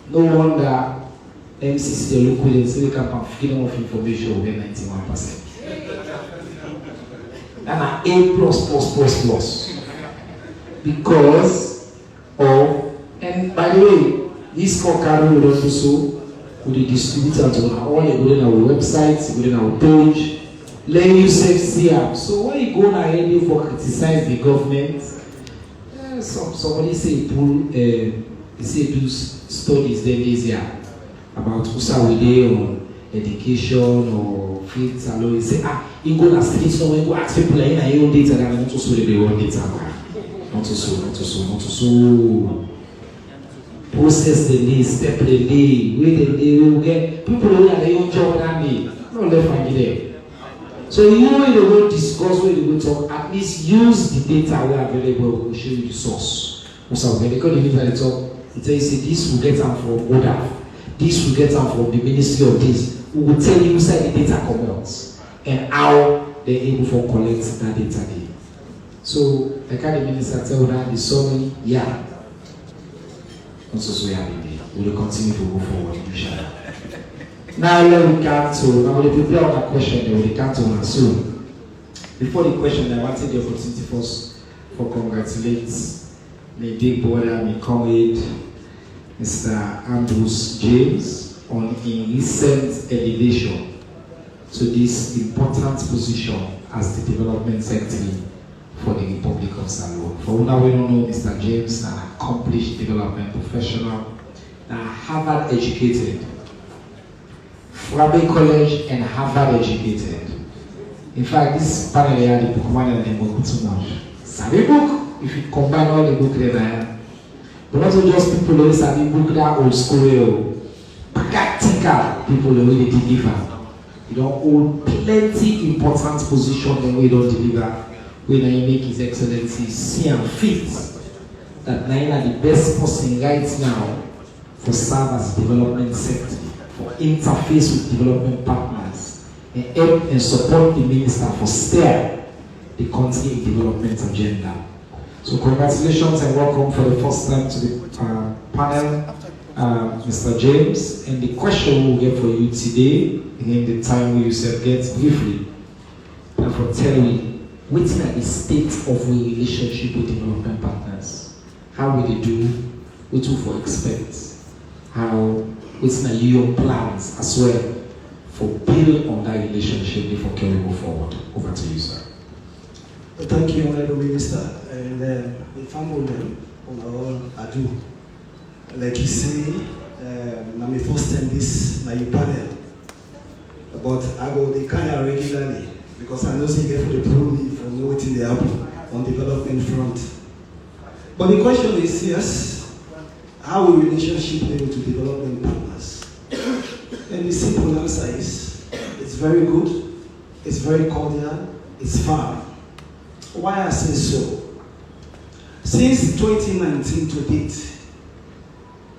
No wonder MCC they look with and say they can have freedom of information over 91%. And an A++++. Because of, and by the way, this scorecard we don't do so, we distribute it on all you go on our website, you go on our page, let you see them. So when you go ahead you for criticize the government, somebody say do studies then this year about USA on education or free salary. You say you go to streets so when you go ask people like your own data that not to so they want data. Not to so. Process the day, step the day, wait the day, we will get people who are their own job that day. No left and there. So you know when you go discuss, when you go talk, at least use the data we are available, we will show you the source. Also, when they call the data they talk, it tells you this will get them from ODA, this will get them from the Ministry of this. We will tell you inside the data comes and how they're able to collect that data there. So the Minister tell that the summary, yeah. Also so happy. we will continue to go forward, inshallah. Now let me come to, now we prepare on a question, then we come to one soon. Before the question, I wanted the opportunity for congratulate my big brother, my comrade, Mr. Ambrose James, on his recent elevation to this important position as the development secretary for the Republic of Salon. For now, we don't know Mr. James, an accomplished development professional, Harvard educated, Frabe College and Harvard educated. In fact, this panel here, the book man and book too much. Sabi book, if you combine all the book there, but not just people who sabi book that old school, practical people who really deliver. You don't hold plenty important position when we don't deliver. When I make His Excellency see and fit that Naina the best person right now for serve as development secretary, for interface with development partners, and help and support the minister for steer the country in development agenda. So congratulations and welcome for the first time to the panel, Mr. James. And the question we'll get for you today, in the time we you said get briefly, and for telling me, what's the state of the relationship with development partners? How will they do? What do for expect? How it's not your plans as well for building on that relationship before can we move forward? Over to you, sir. Thank you, Honorable Minister. And the family on all I do. Like you say, I'm first time this my panel. But I go the kind of regularly because I know they get for the problem from what they happen on development front. But the question is yes. How will relationship be to development partners? And the simple answer is, it's very good, it's very cordial, it's firm. Why I say so? Since 2019 to date,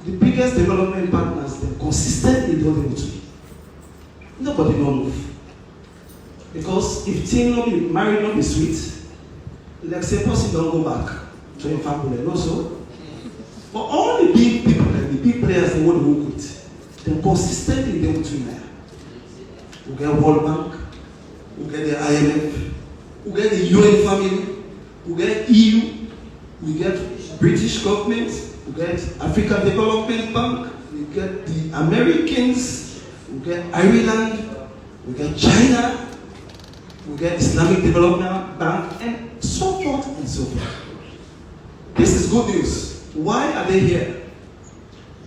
the biggest development partners they consistently don't move. Nobody don't move. Because if team not be married, not be sweet, like say person don't go back to a family, and also. But all the big people and the big players they want to work with, they consistently they want to there. We get World Bank, we get the IMF, we get the UN family, we get EU, we get British government, we get African Development Bank, we get the Americans, we get Ireland, we get China, we get Islamic Development Bank, and so forth and so forth. This is good news. Why are they here?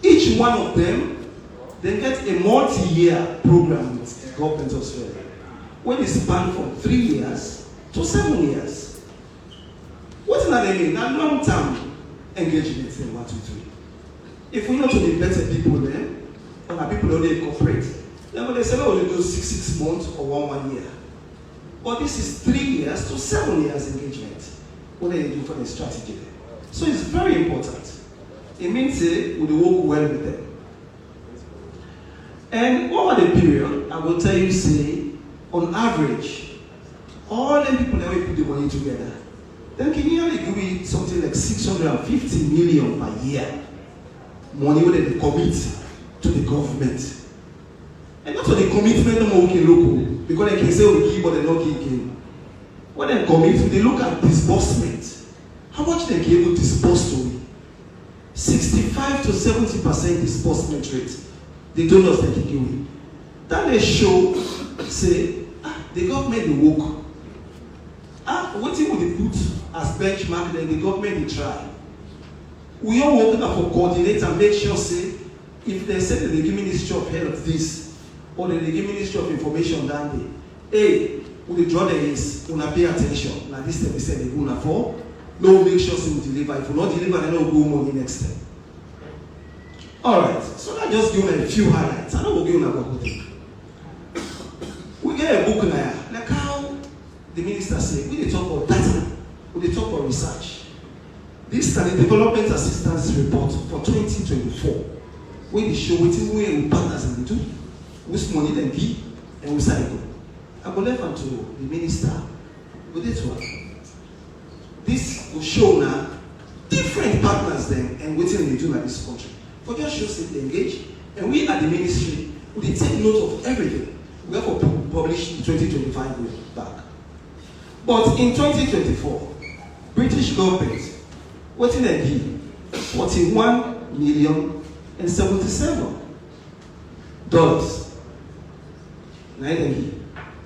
Each one of them, they get a multi-year program with the government of Australia. When it span from 3 years to 7 years. What does that mean? That long-term engagement in 1, 2, 3. If we not to be better people there, or our people only incorporate, then when they say, oh, they do 6 months or 1 year. But this is 3 years to 7 years engagement. What they do for the strategy there. So it's very important. It means we work well with them. And over the period, I will tell you, say, on average, all the people that we put the money together, then can you only give me something like 650 million per year money when they commit to the government. And not for the commitment of working local, because they can say we give, but they're not giving. When they commit, they look at disbursement. How much they can able to disburse to me? 65 to 70% disbursement rate. The donors they can give me. That they show, say, the government will work. What will they put as benchmark, then the government will try. We all working for coordinate and make sure, say, if they say that they give Ministry of Health this, or they give Ministry of Information that day, hey, when they draw the list, when I pay attention, like this time they said they go for. No, make sure we deliver. If we not deliver, then we'll go money next time. Alright, so I just give them a few highlights. I know we'll give them a good thing. We get a book now, like how the minister said, we need to talk about data, we need to talk about research. This is the Development Assistance Report for 2024. When they show what we partners and we do, which money they give, and we cycle. I go left to the minister with this one. This will show now different partners then and what they do in this country. For just show say they engage, and we at the ministry, we take note of everything. We have to publish in 2025 back. But in 2024, British government, what in a give? $41,077.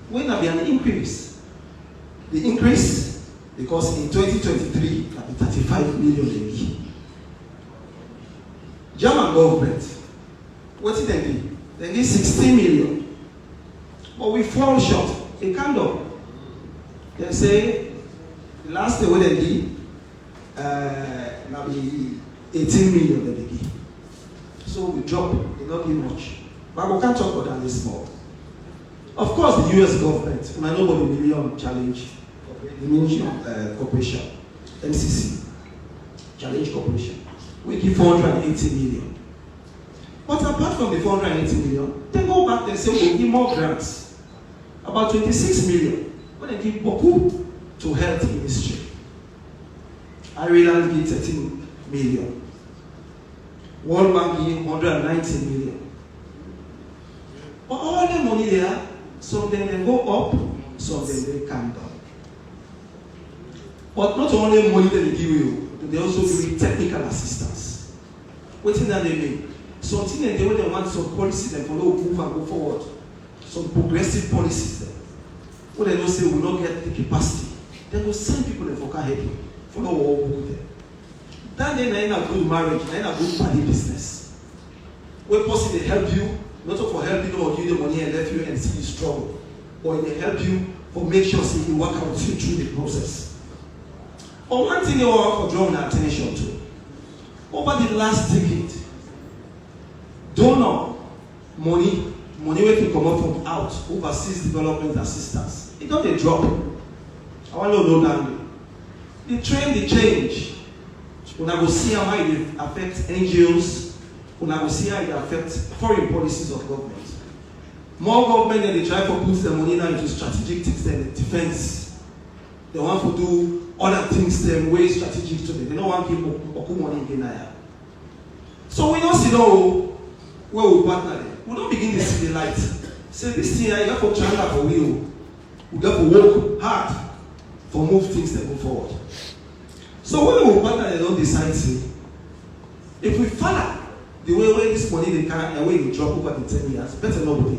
When there be an increase? The increase, because in 2023, there be 35 million. German government, what did they give? They give 16 million. But we fall short. A candle. They say, the last day what they give, maybe 18 million they give. So we drop, they don't give much. But we can't talk about that this more. Of course, the US government, and I know about the Million Challenge, the Million Corporation, MCC, Challenge Corporation, we give 480 million. But apart from the 480 million, they go back and say, we'll give more grants. About 26 million. When they give beaucoup to health ministry. Ireland give 13 million. World Bank give 190 million. But all the money there, some of them they go up, some of them they come down. But not only money that they give you, they also give you technical assistance. What does that mean? Something that they want some policies that follow move and go forward. Some progressive policies there. What they don't say will not get the capacity. They will send people that can help you. Follow what will there. That then ain't a good marriage, ain't a good party business. Where person they help you, not for helping you or give you the money and let you and see you struggle. But they help you for make sure so you work out through the process. But one thing they want for drawing attention to, over the last decade, donor money wey fit comot from out overseas development assistance, it don dey drop. I wan know that the trend dey change. Una go see how it dey affect NGOs. Una go see how it dey affect foreign policies of government. More government than they try to put the money now into strategic things than defense. They want to do other things them way strategic to them. They don't want people to money in there. So we don't see no where we partner them. We don't begin to see the light. Say this thing, you have to try that for real. We have to work hard for move things that go forward. So when we partner, they don't decide to. If we follow the way where this money they can and where they drop over the 10 years, better nobody.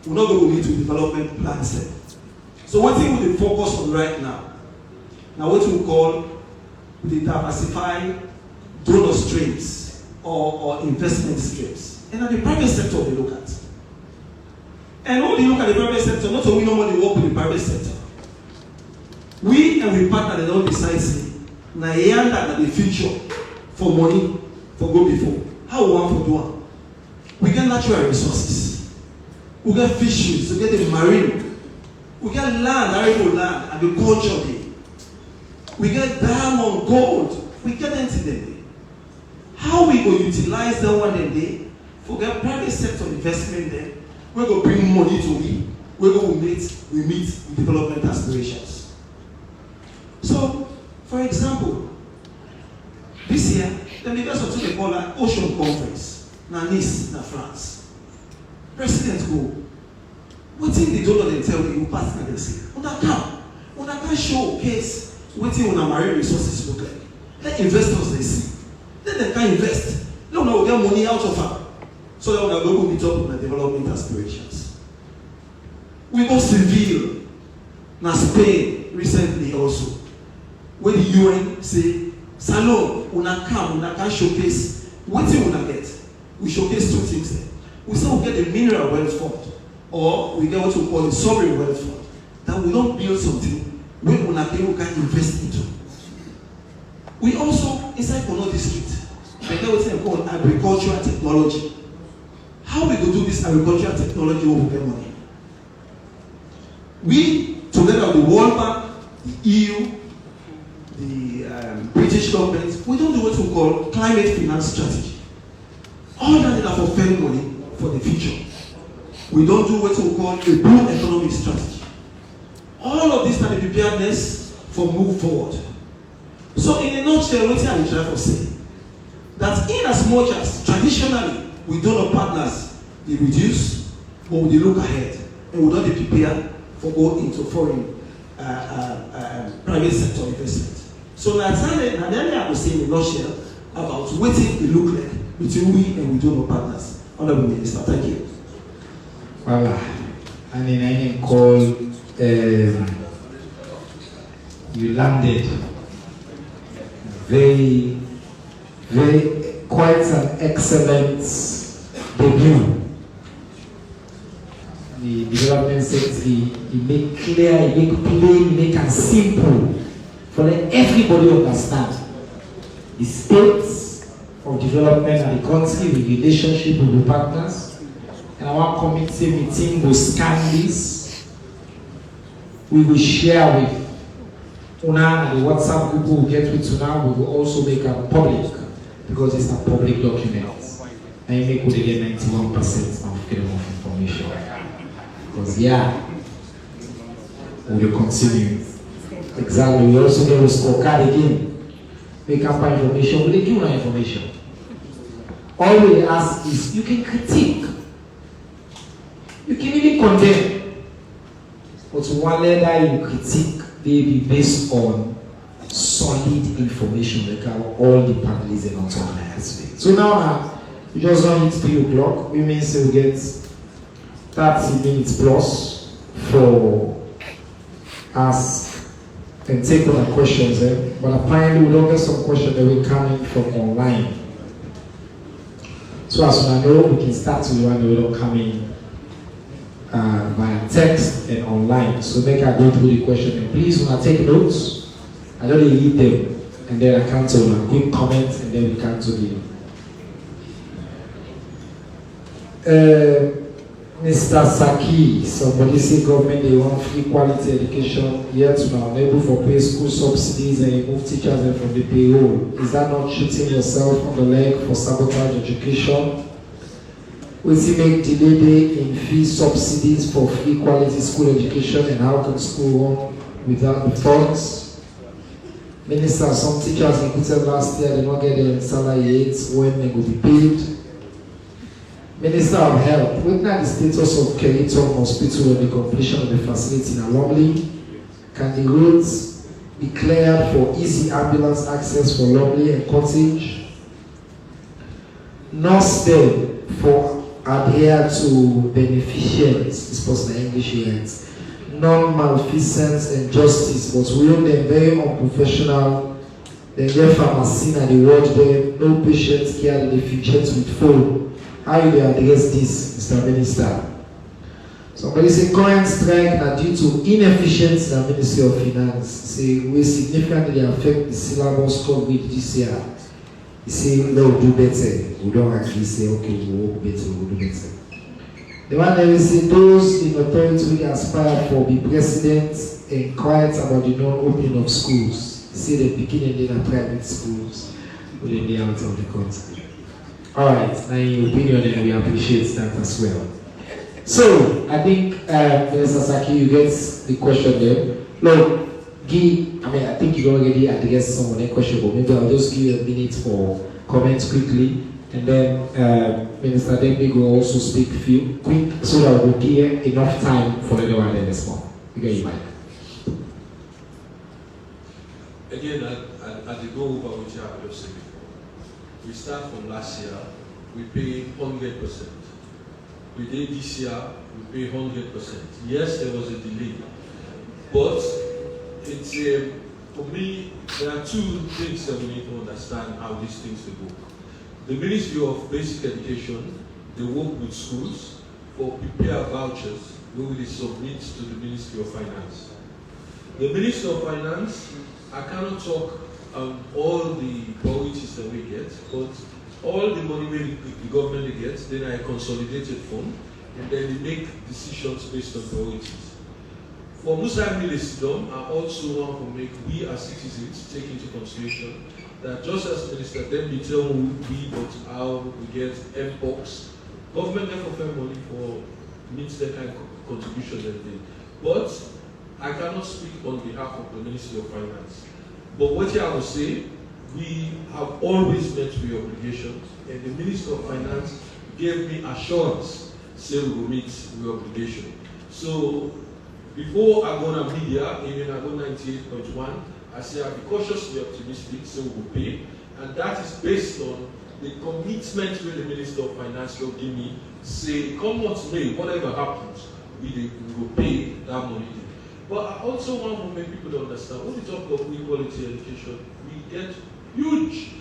We're not going to need to development plans there. So one thing we focus on right now what we call the diversified donor streams or investment streams. And at the private sector they look at. And when they look at the private sector, not only normally work with the private sector. We and we partner, they don't decide now that the future for money for go before. How we want to do it? We get natural resources. We get fisheries, we get the marine. We get land, arable land, agriculture there. We get diamond, gold. We get into them. How we go utilize that one day? We get private sector investment there. We go bring money to we go meet development aspirations. So, for example, this year, the leaders of what they call an Ocean Conference, na Nice, na France. Presidents go. What thing they don't know they tell you, partner they say, una can showcase what thing una marine resources look like. Let investors they see. Let them can invest. Let them get money out of her. So that we go meet up with the development aspirations. We go Seville, na Spain recently also. Where the UN say, Salon, una can showcase what thing una get. We showcase two things there. We say we get the mineral wealth fund. Or we get what we call the sovereign wealth fund. That we don't build something where we can invest into. We also, inside Kono district, we get what we call agricultural technology. How we go do this agricultural technology when we get money? We, together with the World Bank, the EU, the British government, we don't do what we call climate finance strategy. All that is for spending money for the future. We don't do what we call a blue economic strategy. All of this are the preparedness for move forward. So in a nutshell, what I try to say, that in as much as traditionally we donor partners, they reduce, but we look ahead and we don't prepare for going into foreign private sector investment. So Nathan I was saying in a nutshell about what it look like between we and we donor partners. Honorable Minister, thank you. Voilà. And in any call, you landed very, quite an excellent debut. The development secretary, he make clear, he make plain, he make it simple for let everybody understand the states of development and the country, the relationship with the partners. And our committee meeting will scan this. We will share with Una and the WhatsApp group will get with Una. We will also make it public because it's a public document. And you make we get 91% of freedom of information. Because we will continue. Exactly. We also get a scorecard again. We can find information. We give you information. All we ask is you can critique. You can even condemn. But one letter you critique, they be based on solid information like all the panelists and on top of So now we just don't hit 3 o'clock. We may say we get 30 minutes plus for ask and take on the questions. But apparently we don't get some questions that will come in from online. So as I know, we can start with one that will come in via text and online. So make I go through the question. And please, when I take notes, I don't read them and then I cancel a quick comment and then we cancel them. Mr. Saki, somebody say government they want free quality education, yet we are unable for pay school subsidies and remove teachers from the payroll. Is that not shooting yourself on the leg for sabotage education? We see make delay in fee subsidies for free quality school education and how can school run without the funds? Minister, some teachers included last year, they not get their salary yet when they will be paid. Minister of Health, looking at the status of Keriton Hospital and the completion of the facility in Lumley, can the roads be cleared for easy ambulance access for Lumley and Cottage? Nurse Day for adhere to beneficence, this was the English here, non-malfeasance and justice, but we own them very unprofessional. They get pharmacy and they watch them, no patients care, they fidget with phone. How you address this, Mr. Minister? Somebody say current strike are due to inefficiency in the Ministry of Finance. Say we significantly affect the syllabus coverage this year. He say no, we'll do better. We don't actually say okay, we'll work better, we'll do better. The one that will say those in authority will aspire for the president inquired about the non-opening of schools. He say the beginning in the private schools within the out of the country. Alright, now in opinion, and we appreciate that as well. So, I think, Mr. Saki, you get the question there. Look, I think you already addressed some of the question, but maybe I'll just give you a minute for comments quickly, and then Minister Demby will also speak quick, so that we'll give enough time for everyone to respond. Okay, you might. Again, at the go over which I have just said before. We start from last year, we pay 100%. We did this year, we pay 100%. Yes, there was a delay, but it's for me, there are two things that we need to understand how these things will go. The Ministry of Basic Education, they work with schools for prepare vouchers where they submit to the Ministry of Finance. The Ministry of Finance, I cannot talk all the priorities that we get, but all the money the government gets, then I consolidated fund, and then they make decisions based on priorities. For Musa Milesidom, I also want to make we as citizens take into consideration that just as Minister Demby tell we but how we get MPOX, government never find money for meets that kind of contribution that they. But I cannot speak on behalf of the Ministry of Finance. But what I will say, we have always met with obligations, and the Minister of Finance gave me assurance, say we will meet with obligation. So before I go on media, even I go 98.1, I say I'll be cautiously optimistic, so we will pay, and that is based on the commitment with the Minister of Finance will give me, say, come what may, whatever happens, we will pay that money. But I also want to make people understand, when we talk of equality education, we get huge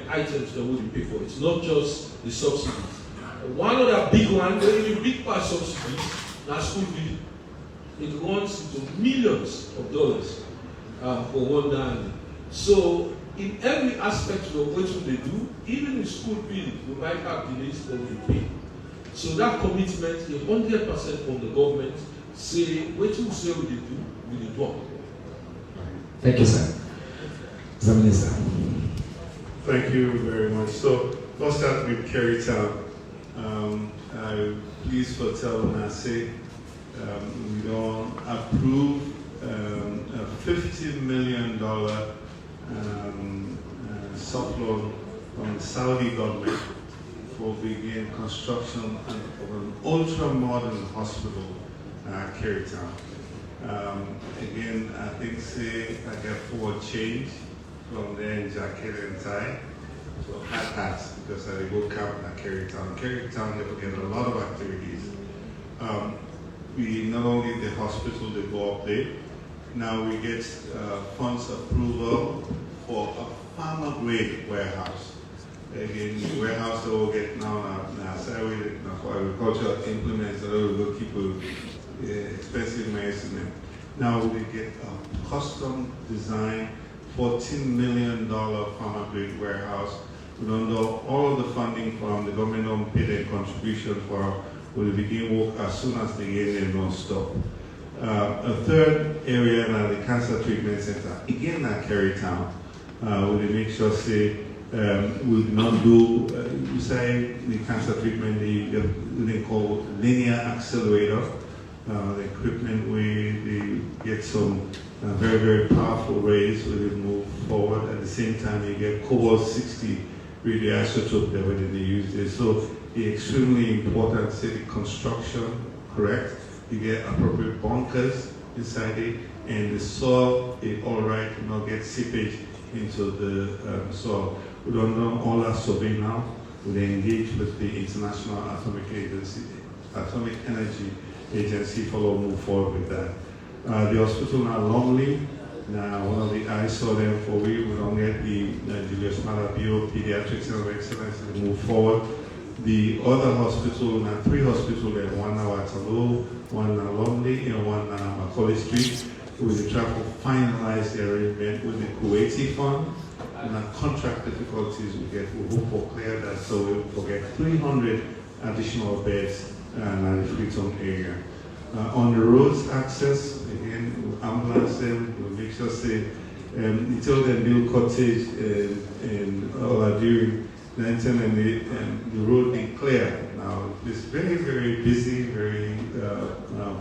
items that we pay for. It's not just the subsidies. One other big one, the big part subsidies, now school fee. It runs into millions of dollars for one dime. So in every aspect of what they do, even in school fee, we might have delays, but we pay. So that commitment is 100% from the government. Say, what you say we do, we do. Thank you, sir. Mr. Minister. Thank you very much. So let's start with Kerry Town. I'm pleased for telling us, we don't approve a $50 million soft loan from the Saudi government for begin construction of an ultra-modern hospital at Kerry Town. Again, I think I get forward change from there in jacket and tie. So hats because I go camp at Kerry Town. Kerry Town, they get a lot of activities. We not only the hospital, they go up there. Now we get funds approval for a farmer grade warehouse. Again, the warehouse that we'll get now for agricultural implements that will keep expensive medicine. Now we get a custom design $14 million farmer grade warehouse. We don't know all of the funding from the government don't pay their contribution for will begin work as soon as they get there, don't stop. A third area now the cancer treatment center, again at Kerry Town. We make sure we do not do the cancer treatment they call linear accelerator. The equipment where they get some very, very powerful rays where they move forward. At the same time, you get cobalt-60 radioisotope there when they use this. So it's extremely important, say the construction, correct? You get appropriate bunkers inside it, and the soil is all right, you not get seepage into the soil. We don't know all our survey now. We engage with the International Atomic Energy Agency for move forward with that. The hospital now Longley, now one of the I saw them for we don't get the Julius Malabio Pediatric Center of Excellence to move forward. The other hospital, now 3 hospitals there, one now at Waterloo, one now Longley, and one now Macaulay Street. We will try to finalize the arrangement with the Kuwaiti Fund. And our contract difficulties we get, we hope for clear that so we'll get 300 additional beds in the Freetown area. On the roads access, again, ambulance them, we'll make sure you tell them build cottage and all are doing Nanton and the road be clear. Now it's very, very busy, very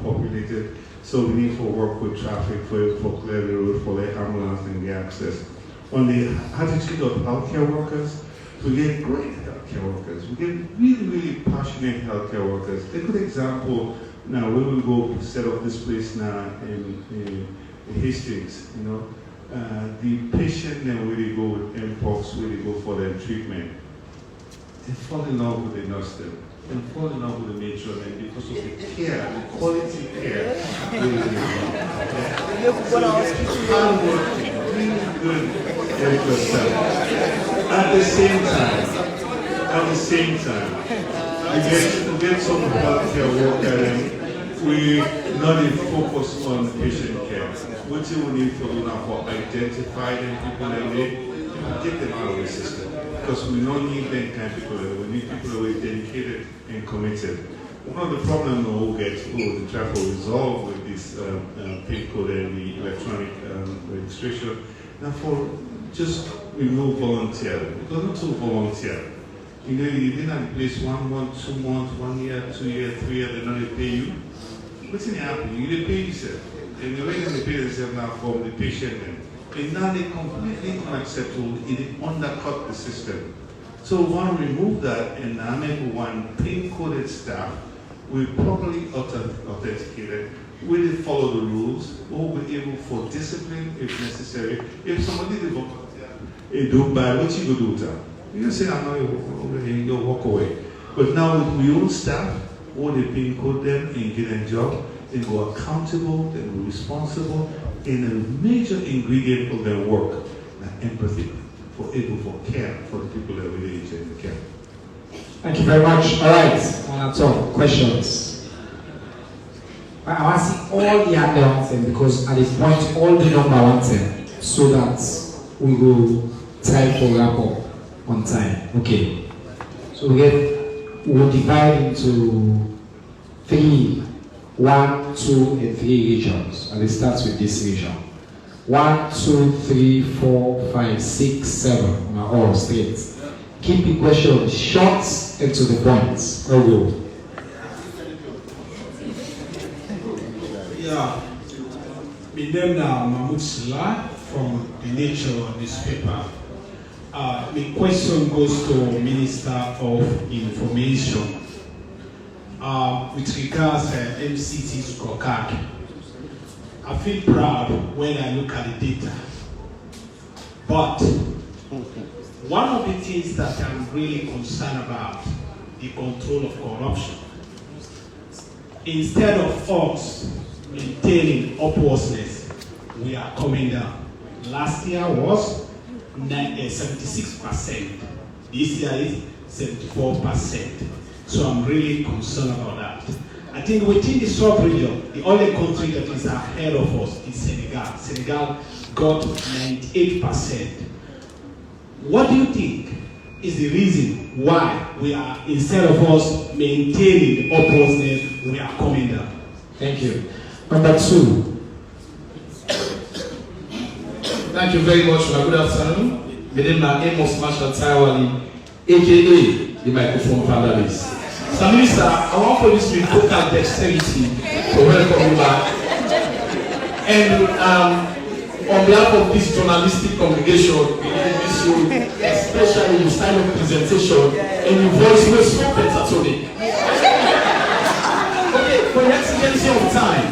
populated, so we need to work with traffic for clear the road for the ambulance and the access. On the attitude of healthcare workers, we get great healthcare workers. We get really, really passionate healthcare workers. A good example, now we will go set up this place now in Hastings, the patient then where they go with mpox, where they go for their treatment, they fall in love with the nurse then. And fall in love with the matron and because of the care, the quality care. Good at the same time, we get some healthcare worker and we not even focus on patient care. What you will need to do now for identify them people and get them out of the system. Because we don't need them kind of people, we need people who are dedicated and committed. One of the problems we'll get the traffic resolve with this PIN code and the electronic registration. Now for just remove volunteer, because not to volunteer. You didn't have place 1 month, 2 months, 1 year, 2 years, 3 years, they don't pay you. What's going to happen? You didn't pay yourself. And the way they pay themselves now from the patient And now they completely unacceptable. It undercut the system. So we want to remove that and now make one pin-coded staff with properly authenticated. We will follow the rules. We'll be able for discipline if necessary. If somebody did do bad, what you go do with that? You can say, I know you'll walk away. But now with we own staff, all the pin code them and get a job, they go accountable, they go responsible, and a major ingredient of their work, empathy, for able for care for the people that we engage in care. Thank you very much. All right, that's all. Questions? I want to see all the other ones because at this point, all the number ones so that we go time for wrap up on time. Okay. So we'll divide into 3, 1, 2, and 3 regions. And it starts with this region. 1, 2, 3, 4, 5, 6, 7. Now all straight. Keep the question short and to the point. Go. Yeah. My name now Mahmoud Salah from the Nature newspaper. My question goes to Minister of Information. With regards to MCT scorecard, I feel proud when I look at the data. But one of the things that I'm really concerned about, the control of corruption. Instead of us maintaining upwardness, we are coming down. Last year was 76%. This year is 74%. So I'm really concerned about that. I think within the sub-region, the only country that is ahead of us is Senegal. Senegal got 98%. What do you think is the reason why we are, instead of us maintaining the upwardness, we are coming down? Thank you. Number 2. Thank you very much. Good afternoon. My name is Amos Marshall Taiwani, aka the microphone panelist. So, Minister, I want for this to total dexterity to welcome you back. And on behalf of this journalistic congregation, we miss you, especially your style of presentation and your voice was so pentatonic. Okay, for the exigency of time,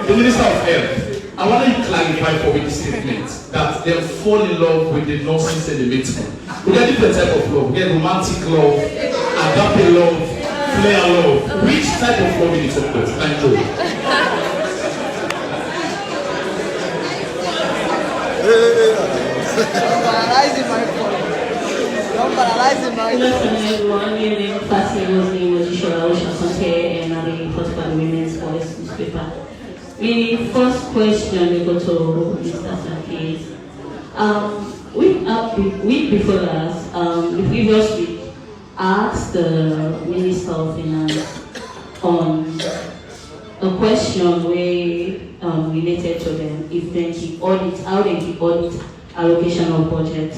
the Minister of Health, I want to clarify for me the statement that they fall in love with the nurses and the medical. We get different type of love. We get romantic love, agape love, flare love. Which type of love is it? Thank you. Don't paralyze my phone. Don't paralyze my phone. Good afternoon, everyone. My name is and I'm the report for the Women's Voice newspaper. My first question we go to Mr. Sakis. Week before last, the previous week, asked the Minister of Finance on a question where related to them if they keep audit, how they keep audit allocation of budget.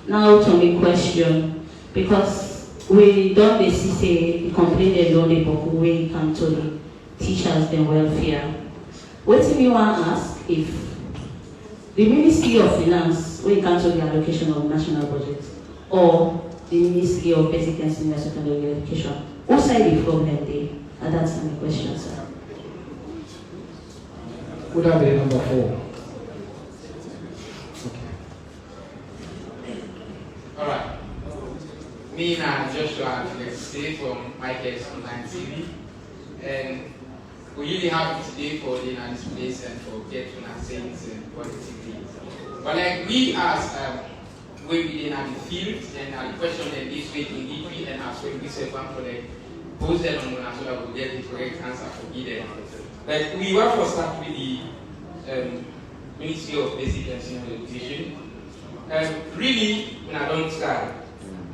Now to me question, because we don't basically say the complaint alone but we come to the teachers and welfare. What do you want to ask if the Ministry of Finance will cancel the allocation of national budget or the Ministry of Basic and Senior Secondary Education? Who side the problem there? And that's my question, sir. Would that be number 4? All right. Me and Joshua, let's stay from Michael's Online TV. And we really have it today for the this place and for getting our saints and positive things. But like we as we within the field and the question that this week in DP and as well we say one for the post them on so that we get the correct answer for either. Like we want to start with the Ministry of Basic and Senior Education. Really, I don't start.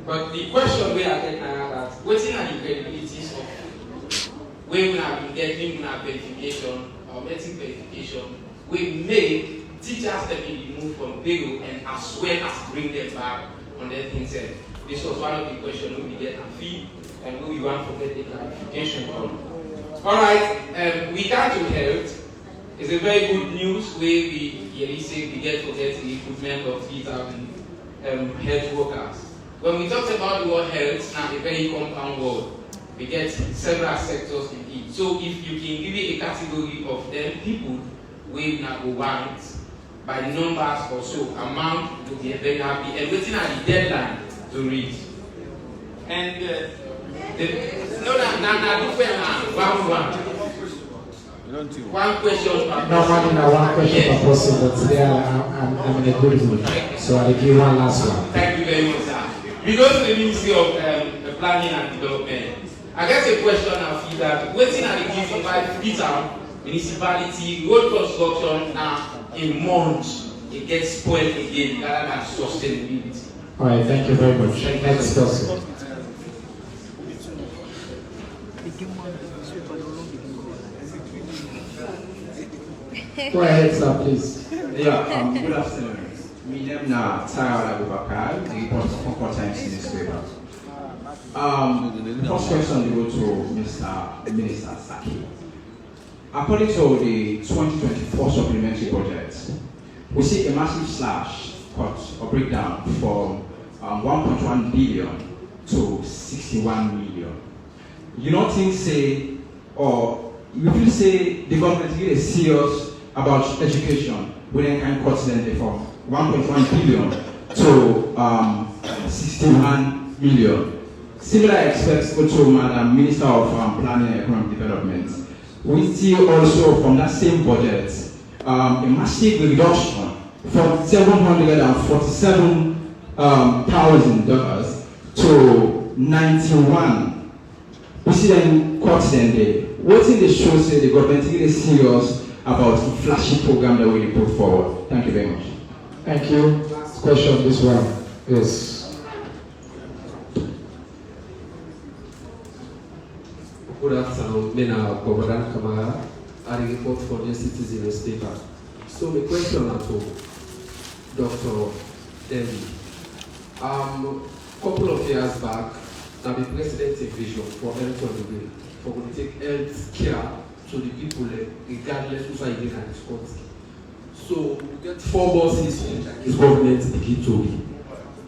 But the question we are getting at that, what's in the credibilities of where we have been getting verification or meeting verification, we make teachers that be removed from payroll and as well as bring them back on their things. This was one of the questions we get a fee and we want to get the clarification on. Alright, we got to health. It's a very good news where we say we get to get the recruitment of 3,000 health workers. When we talk about the word health, now a very compound word, we get several sectors in it. So if you can give me a category of them people we now go want by the numbers or so, amount will be very happy and waiting at the deadline to read. And one question. Normally, now one question per person, but today I'm in a good mood, so I'll give you one last one. Thank you very much, sir. We go to the Ministry of Planning and Development. I guess a question I feel that waiting at the gift by Peter municipality road construction now in months it gets spoiled again rather than sustainability. All right, thank you very much. Next person. Go ahead, sir, please. Yeah, good afternoon. My name is Tayal Abubakar, the reporter from Concord Times newspaper. The first question will go to Minister Saki. According to the 2024 supplementary budget, we see a massive slash cut or breakdown from 1.1 billion to 61 million. You don't think say, or you feel say the government is serious about education, we then can cut them from 1.1 billion to 61 million. Similar expects go to Madam Minister of Planning and Economic Development. We see also from that same budget a massive reduction from $747,000 to 91. We see them cuts them there. What in the show say the government is serious about the flashy program that we put forward? Thank you very much. Thank you. Last question, this one. Yes. Good afternoon, Mena Bobodan Kamara. I report for the Citizen newspaper. So my question to Dr. Demby. Couple of years back, now the president's vision for health on the way, for to take health care to the people regardless who's in this country. So we get 4 bosses in this government begin to be.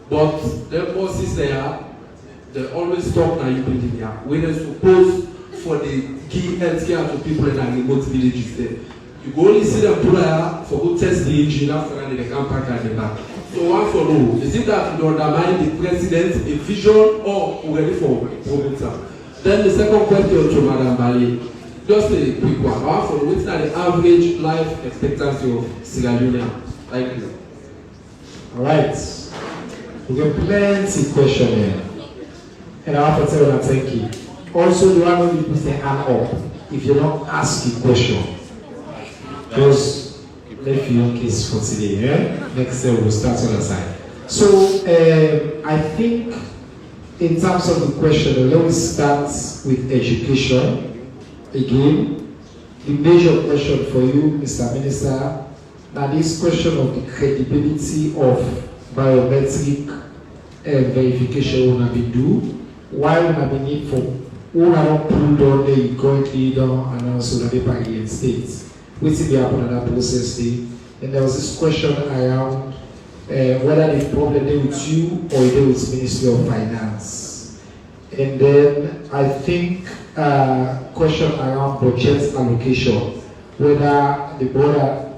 But the bosses there, they always talk now you bring here. When they're supposed for the key health care to people in remote villages there. You go only see them pull for go test the engine after and they can pack at the back. So one for no, is it that you undermine the president's vision or ready for promoter? Then the second question to Madam Bali, just a quick one. One for what's the average life expectancy of Sierra Leone? Thank you. All right. We got plenty of questions here. And I want to tell you thank you. Also, the one who put their hand up if you don't ask a question. Just let you case for today. Yeah? Next day we'll start on the side. So I think in terms of the question, let me start with education. Again, the major question for you, Mr. Minister, now this question of the credibility of biometric verification will be due. Why will be need for who are not pulled on the currently done and also the paper in states? Which will happen in that process day. And there was this question around whether the problem they with you or they with Ministry of Finance. And then I think question around budget allocation, whether the board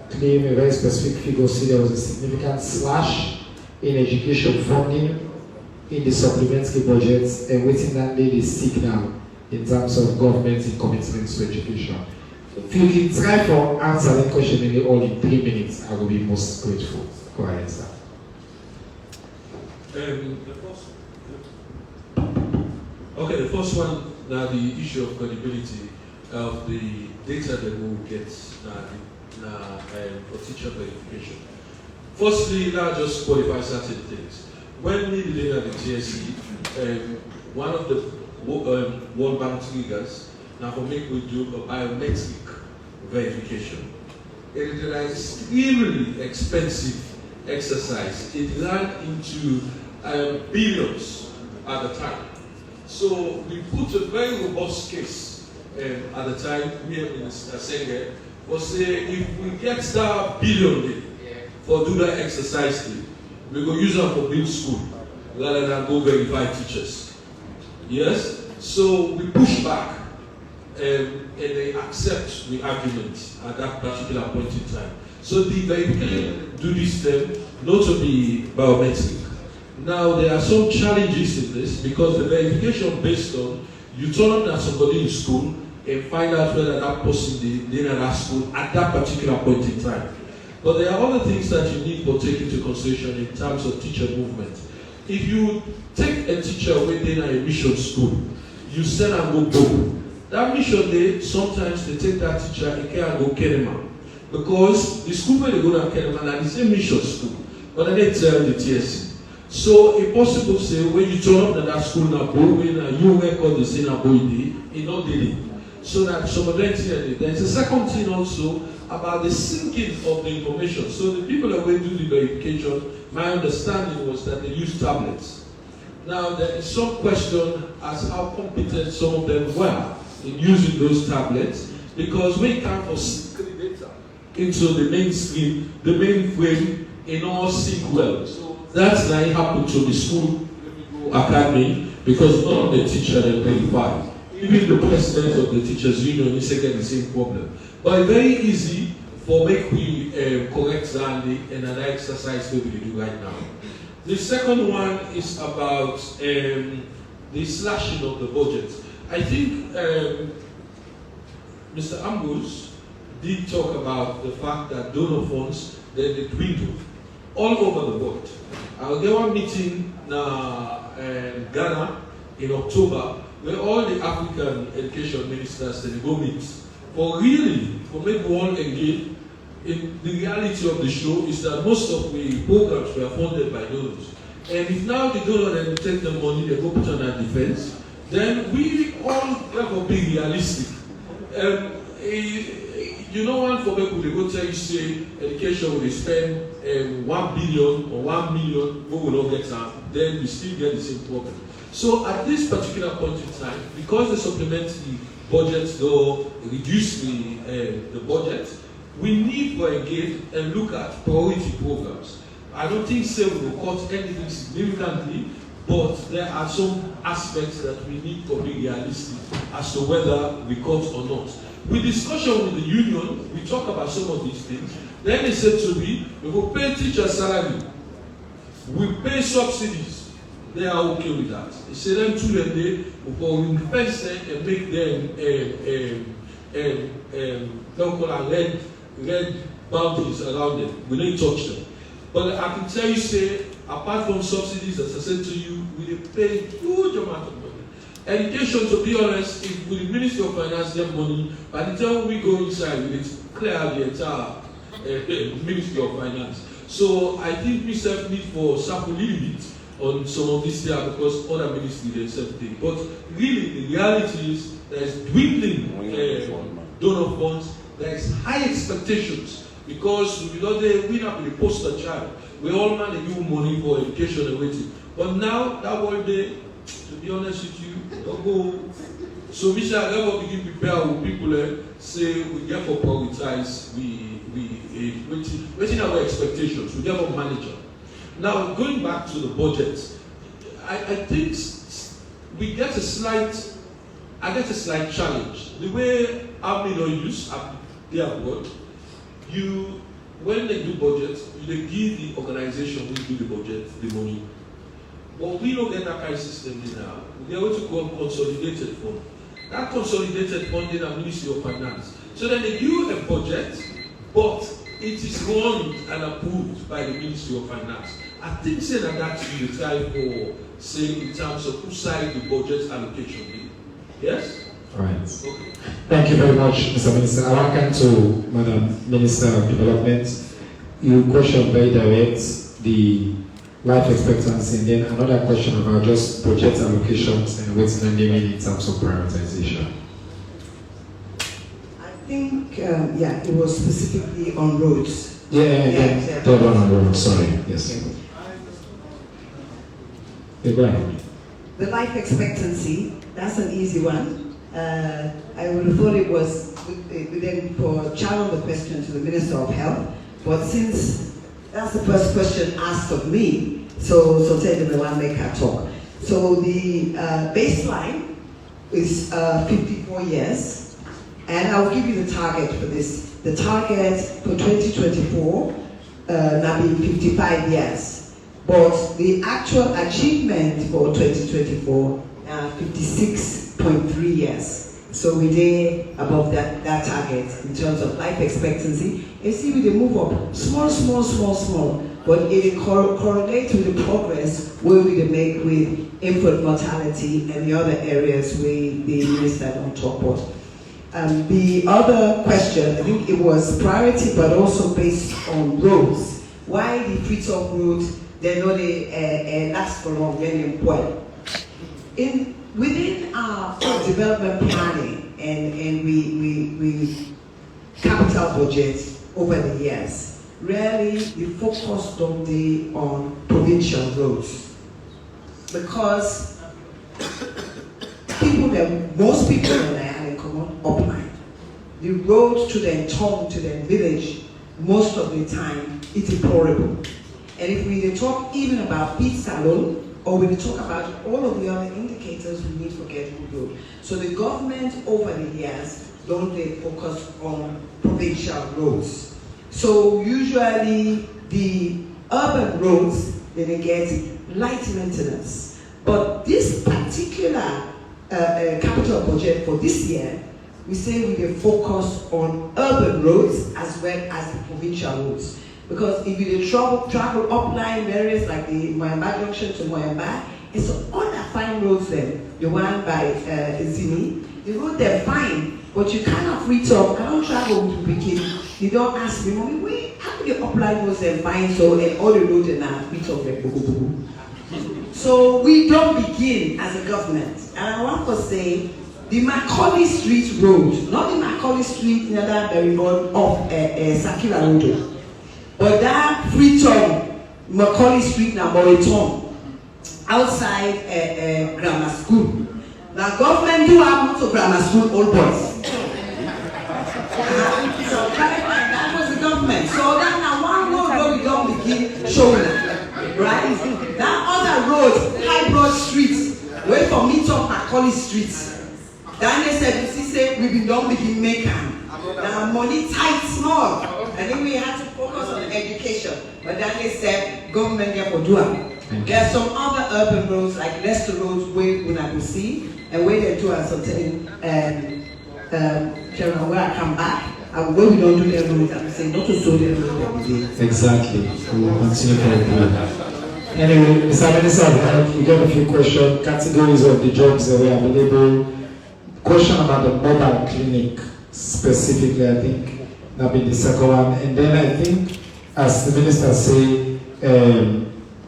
claim a very specific figure, see there was a significant slash in education funding in the supplementary budgets and waiting that they stick now in terms of government commitments to education. If you can try for answer that question maybe all in 3 minutes, I will be most grateful. Go ahead, sir. The first one, now the issue of credibility of the data that we will get for teacher verification. Firstly, now just qualify certain things. When we did at the TSC, one of the World Bank triggers, now for me we do a biometric verification. It is an extremely expensive exercise. It ran into billions at the time. So we put a very robust case at the time, me and Minister Senge, But say if we get that billion for do that exercise thing, we go use them for build school rather than go verify teachers. Yes? So we push back and they accept the argument at that particular point in time. So the verification do this thing not to be biometric. Now there are some challenges in this because the verification based on you turn up at somebody in school and find out whether that person did in that school at that particular point in time. But there are other things that you need to take into consideration in terms of teacher movement. If you take a teacher within a mission school, you send and go book. That mission day, sometimes they take that teacher and go Kenema. Because the school where they go to Kenema is the same mission school. But then they tell the TSC. So it's possible to say when you turn up to that school now, when you work on the same day, it's not daily. So that some of them here, there's a second thing also about the syncing of the information. So the people that will do the verification, my understanding was that they use tablets. Now there is some question as how competent some of them were in using those tablets, because when it comes for syncing the data into the mainstream, the mainframe in all sync well. So that's not happened to the school academy because none of the teachers are verified. Even the president of the teachers union is again the same problem. But it's very easy for make we correct that and an exercise that we do right now. The second one is about the slashing of the budget. I think Mr. Ambrose did talk about the fact that donor funds they dwindle all over the world. There was a meeting in Ghana in October where all the African education ministers they go meet. For make one engage in the reality of the show is that most of the programs were funded by donors. And if now the donor then take the money, they go put on our defense, then we all have to be realistic. You know, one for people they go tell you say education will spend 1 billion or 1 million, we will not get that, then we still get the same problem. So at this particular point in time, because the supplementary budget though reduce the budget, we need to engage and look at priority programs. I don't think say we will cut anything significantly, but there are some aspects that we need to be realistic as to whether we cut or not. With discussion with the union, we talk about some of these things. Then they said to me, we will pay teacher salary, we pay subsidies. They are okay with that. They say them to them, they will invest and make them don't call it red boundaries around them. We don't touch them. But I can tell you, say, apart from subsidies, as I said to you, we pay huge amount of money. Education, to be honest, if with the Ministry of Finance get money, by the time we go inside, we clear the entire Ministry of Finance. So I think we self need for sample limit on some of this here because other ministries they self take. But really, the reality is there is dwindling donor funds. There is high expectations because we don't we not be the poster child. We all man they give money for education and waiting. But now that one day, to be honest with you, don't go. So we shall never begin prepare with people say we therefore prioritize waiting our expectations. We never manage them. Now going back to the budget, I think we get a slight challenge. The way army don't use they abroad, when they do budget, they give the organization who do the budget the money. But we don't get that kind of system now. We are what we call consolidated fund. That consolidated fund in the Ministry of Finance. So then they give a budget, but it is run and approved by the Ministry of Finance. I think say that should be the time for saying in terms of who side the budget allocation. Yes? All right. Okay. Thank you very much, Mr. Minister. I welcome to Madam Minister of Development. You question very direct the life expectancy, and then another question about just budget allocations and what's the name in terms of prioritization. I think, it was specifically on roads. Third one on roads, sorry. Yes. Okay, go ahead. The life expectancy, that's an easy one. I would have thought it was then for channel the question to the Minister of Health, but since that's the first question asked of me, so tell them one make her talk. So the baseline is 54 years, and I'll give you the target for this. The target for 2024 now being 55 years, but the actual achievement for 2024 56.3 years. So we're there above that target in terms of life expectancy. You see, we move up small, but it correlates with the progress where we make with infant mortality and the other areas where the minister don't talk about. The other question, I think it was priority, but also based on roads. Why the free-top roads? They know they last for long, very important. Within our development planning and we capital budgets over the years, really we focus on provincial roads because most people in common upline. The road to their town, to their village, most of the time it's deplorable. And if we talk even about feed salon, or we talk about all of the other indicators we need for getting good. So the government over the years don't focus on provincial roads. So usually the urban roads, they get light maintenance. But this particular capital budget for this year, we say we will focus on urban roads as well as the provincial roads. Because if you travel upline areas like the Moyamba Junction to Moyamba, it's other fine roads there. The one by Zini, the road they're fine, but you cannot free talk. I don't travel with Bikini. You don't ask me, Mommy, wait, how do the upline roads they're fine so and all the roads are now free talk like boo. So we don't begin as a government. And I want to say the Macaulay Street Road, not the Macaulay Street in that very road of Sakira Road. But that Freetown, Macaulay Street, now Moriton, outside grammar school. Now government do have lots of grammar school old boys. So that was the government. So that now one road where we don't begin showing, right? That other road, High Broad Street, where from meet up Macaulay Street. Then they said, you see, we don't begin making. Now money tight small. I think we have to focus on education. But then they said government get for doing. There are some other urban roads like Leicester Road where we can see and where they do something where I come back and where we don't do their roads, I'm saying not to do their roads. Exactly. We will continue for a while. Anyway, Mr. Minister, we got a few questions, categories of the jobs that were available. Question about the mobile clinic specifically, I think that'll be the second one. And then I think, as the minister said,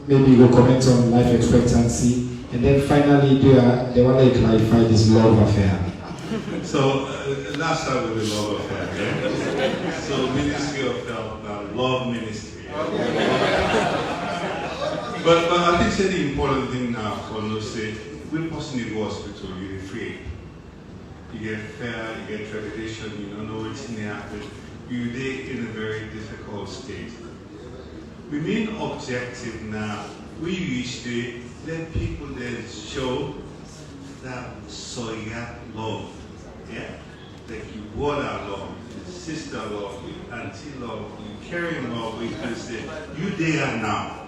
maybe we'll comment on life expectancy. And then finally, they want to clarify this love affair. So, let's start with the love affair. Yeah? So, Ministry of Health, love ministry. But I think say the important thing now for no say, we personally go to hospital, you're free. You get fear, you get trepidation, you don't know what's in there, but you're there in a very difficult state. We mean objective now. We usually let people then show that soya love. Yeah? Like you water love, your sister love, your auntie love, your caring love, you say, you there now.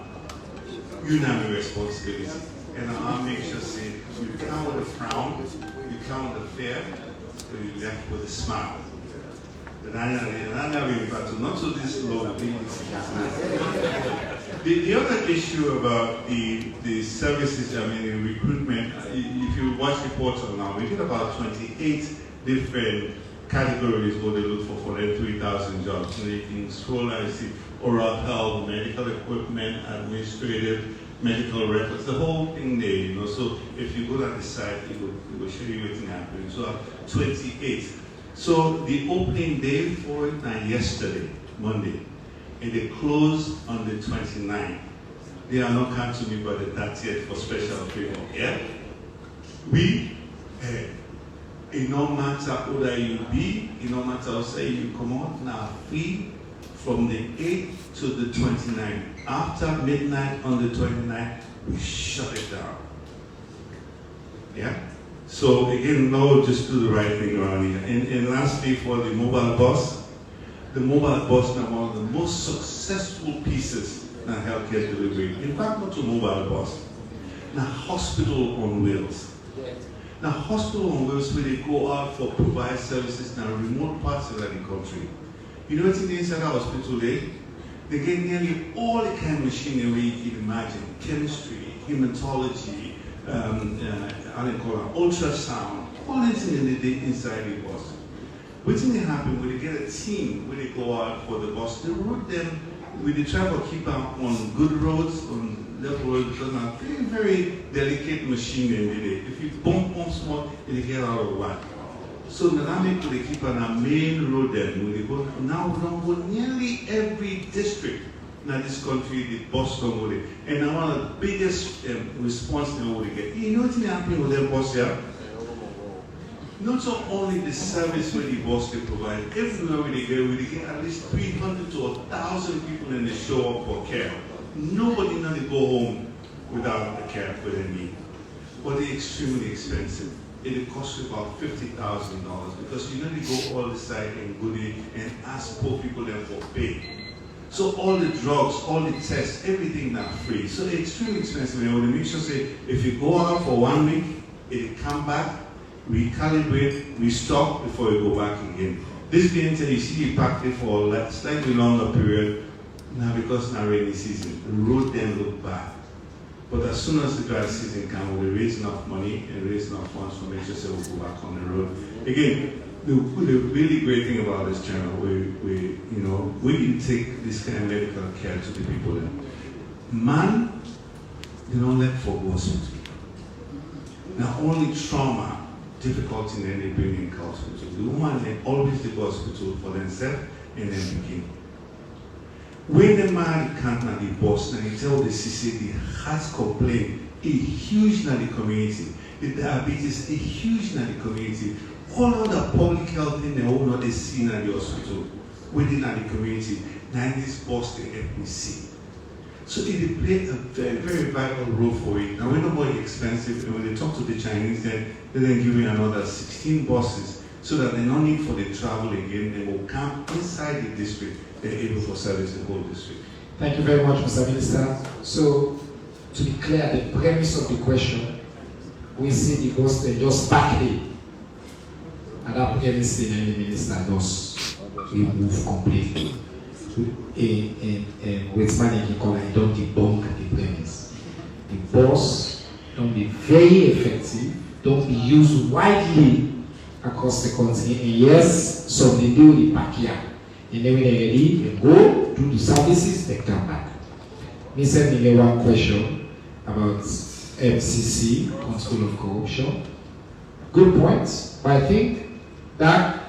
You have a responsibility. And I'll make sure say you come with a frown, you come with a fear, so you left with a smile. But I never in fact not to this low the other issue about the services, I mean in recruitment, if you watch reports on now, we get about 28 different categories where they look for them 3,000 jobs. So you can scroll and see oral health, medical equipment, administrative, medical records, the whole thing there, you know. So if you go on the site, it will show you what's happening. So 28. So the opening day for it now yesterday, Monday, and they closed on the 29th. They are not coming to me by the 30th for special favor. Yeah? We it no matter who you be, it no matter how say you come out now free from the 8th to the 29th. After midnight on the 29th, we shut it down. Yeah? So again, now just do the right thing around here. And lastly, for the mobile bus now one of the most successful pieces in healthcare delivery. In fact, not a mobile bus. Now hospital on wheels. Now hospital on wheels where they go out for provide services in remote parts of the country. You know what's in the inside the hospital there? They get nearly all the kind of machinery you can imagine. Chemistry, hematology, ultrasound, all this in the inside the bus. What's going to happen when they get a team, when they go out for the bus, they route them, when they try to keep them on good roads, on level roads, because now very, very delicate machine in there. If you bump one small, it'll get out of whack. So now they keep on a main road then, when they go, now we don't go nearly every district in this country, the bus come with it. And now one of the biggest response they get. You know what's happening with their bus here? Not so only the service where the bus they provide, everywhere where they get at least 300 to 1,000 people in the show up for care. Nobody now they go home without the care for their need. But they're extremely expensive. It costs you about $50,000 because you know they go all the side and goodie and ask poor people then for pay. So all the drugs, all the tests, everything now free. So they're extremely expensive. And when they make sure say if you go out for 1 week, it'll come back. Recalibrate, restock before you go back again. This being said, you see you packed it for a slightly longer period now because now rainy season. The road then look bad. But as soon as the dry season comes, we raise enough money and raise enough funds to make sure that we'll go back on the road. Again, the really great thing about this channel, we can take this kind of medical care to the people. Man, they don't let for hospital. Now only trauma, difficulty then they bring in hospital. The woman they always take hospital for themselves and then begin. When the man can't now the boss, and he tell the CC the heart complaint, a huge in the community. The diabetes, a huge in the community. All other public health thing they all know they see in the hospital, within the community. Now this boss they help me see. So it play a very, very vital role for it. Now, we're not more expensive, and when they talk to the Chinese, then they then give you another 16 buses so that they don't need for the travel again. They will come inside the district. They're able to service the whole district. Thank you very much, Mr. Minister. So, to be clear, the premise of the question, we see the bus they just back it. And that anything any minister does, we move completely. With managing call I don't debunk the premise. The boss don't be very effective, don't be used widely across the country. And yes, some they do the back here. And then when they're ready, they go do the services, they come back. Me sent me one question about MCC, Control of Corruption. Good point, but I think that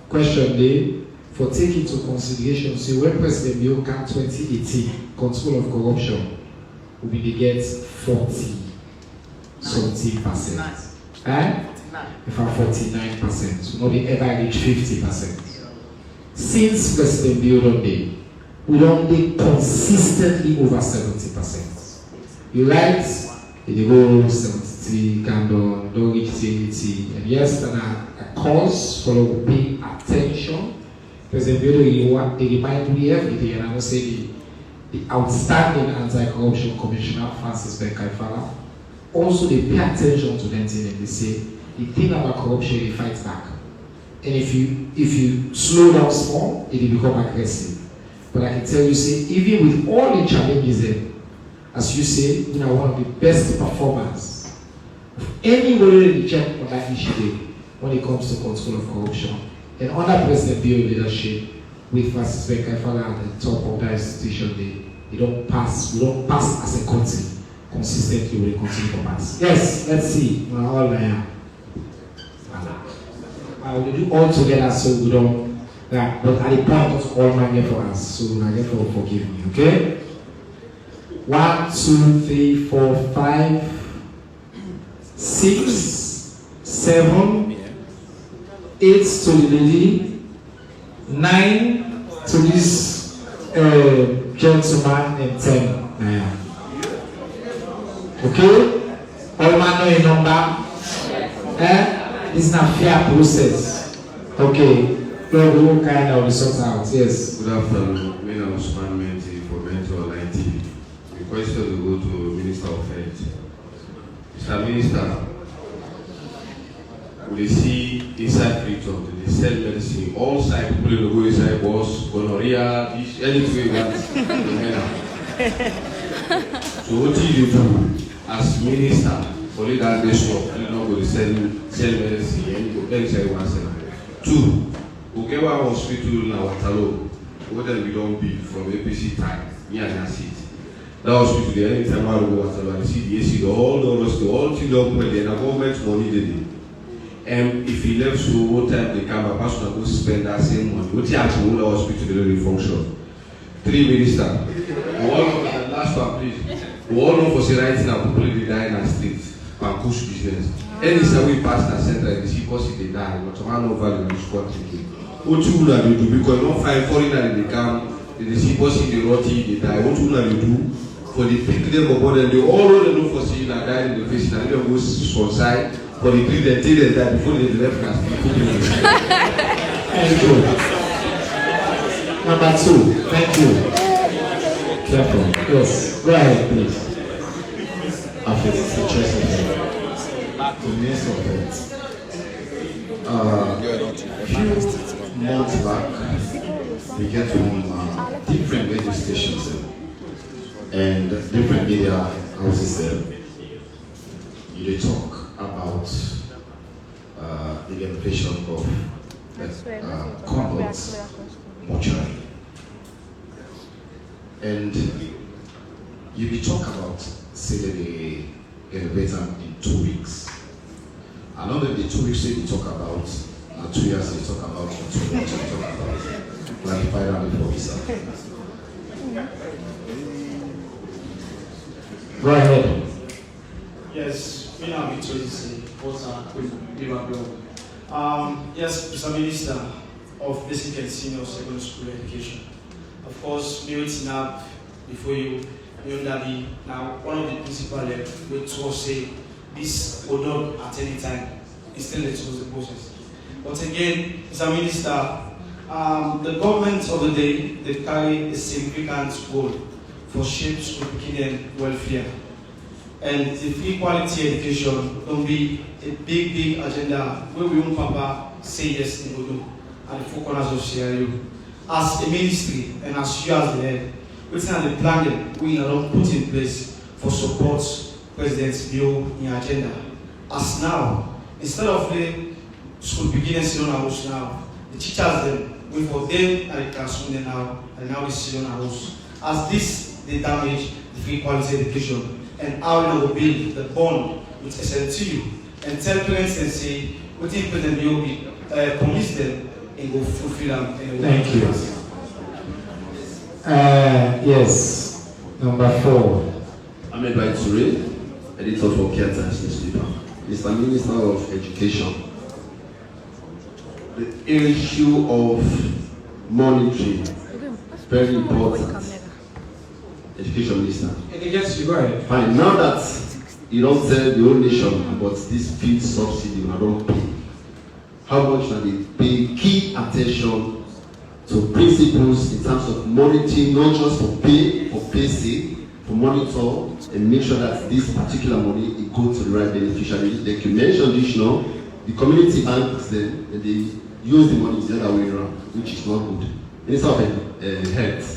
question there for taking into consideration, so when President Leone came 2018, control of corruption, we get 40 something percent. And if I'm 49%, so not the ever reach 50%. Since President Leone day, we don't be consistently over 70%. You right, it go 73, don't reach 80, and yes, then a cause for paying attention. President Leone, they remind me everything, and I will say the outstanding anti-corruption commissioner, Francis Benkaifala, also they pay attention to them and they say, the thing about corruption, they fight back. And if you slow down small, it will become aggressive. But I can tell you, say, even with all the challenges, as you say, you know, one of the best performers of anywhere in the check on that issue when it comes to control of corruption. And under President Leone leadership, with Francis Benkaifala at the top of that institution, we don't pass as a country consistently. We continue to pass. Yes, let's see. We're all there. I will do all together so we don't. Yeah, but at the point of all my for us, so I get for forgive me. Okay. 1, 2, 3, 4, 5, 6, 7, 8 to the lady, 9 to this gentleman, and 10. Okay? All man know a number? It's not a fair process. Okay. Lord, we will kind of sort out. Yes. Good afternoon. My name is Menti for Mentor 90. The question will go to Minister of Health. Mr. Minister, we see inside freedom, they sell medicine. All side people go inside was gonorrhea, anything you want. So what do you do as minister for legal nation? You know, go sell medicine and go inside one cell. 2. Ukewa hospital na Watalo, what then we don't be from APC time, me and that seat. That hospital there, anytime I go Watalo, I see the AC, the all thing up when the government money they did. And if he left so what time they come, a person go spend that same money. What you have to hold the hospital really function. 3 minister. Last one please. We all know for say right now people they die in the streets and push business. Any say we pass that center, they see person they die, but some no value in this country. What you will do because not find foreigner they come, they see person they rot, they die. What you will do for the pick them up and they all know for see that die in the face and they don't go suicide. For the people that tell them that before they left us. Thank you. Number 2. Thank you. Careful. Yes. Go ahead, please. After the choice of health. The minister of health. A few months back, we get from different radio stations and different media houses. They talk about the elevation of conduct mortuary. And you will talk about say that they elevate them in 2 weeks. And not the 2 weeks they talk about, 2 years they talk about, 2 years they talk about, clarify that before we start. Go ahead. Yes. Yes, Mr. Minister of Basic and Senior Secondary School Education. Of course, meeting up before you now one of the principal will say this will not at any time. It's still the process. But again, Mr. Minister, the government of the day they carry a significant role for shape school beginning welfare. And the free quality education will be a big agenda where we want Papa say yes in Bodo and the 4 corners of CRU. As a ministry and as you as the head, what's the plan we are put in place for support President's bill in agenda. As now, instead of the school beginners in our house now, the teachers them we for them and the classroom now and now we see on our house. As this they damage the free quality education. And how now will build the bond with SNTU and tell parents and say, what if President Yobi promise them and go fulfill them? Thank you. Yes, number 4. Ahmed Ture, editor for Care Times newspaper. Mr. Minister of Education, the issue of monitoring is very important. Education Minister. Yes, you go ahead. Fine. Now that you don't tell the whole nation about this feed subsidy, you don't pay. How much can they pay key attention to principles in terms of monitoring, not just for pay sake, for monitor and make sure that this particular money it goes to the right beneficiary. Like you mentioned this now, the community banks them and they use the money the other way around, which is not good. Minister of Health.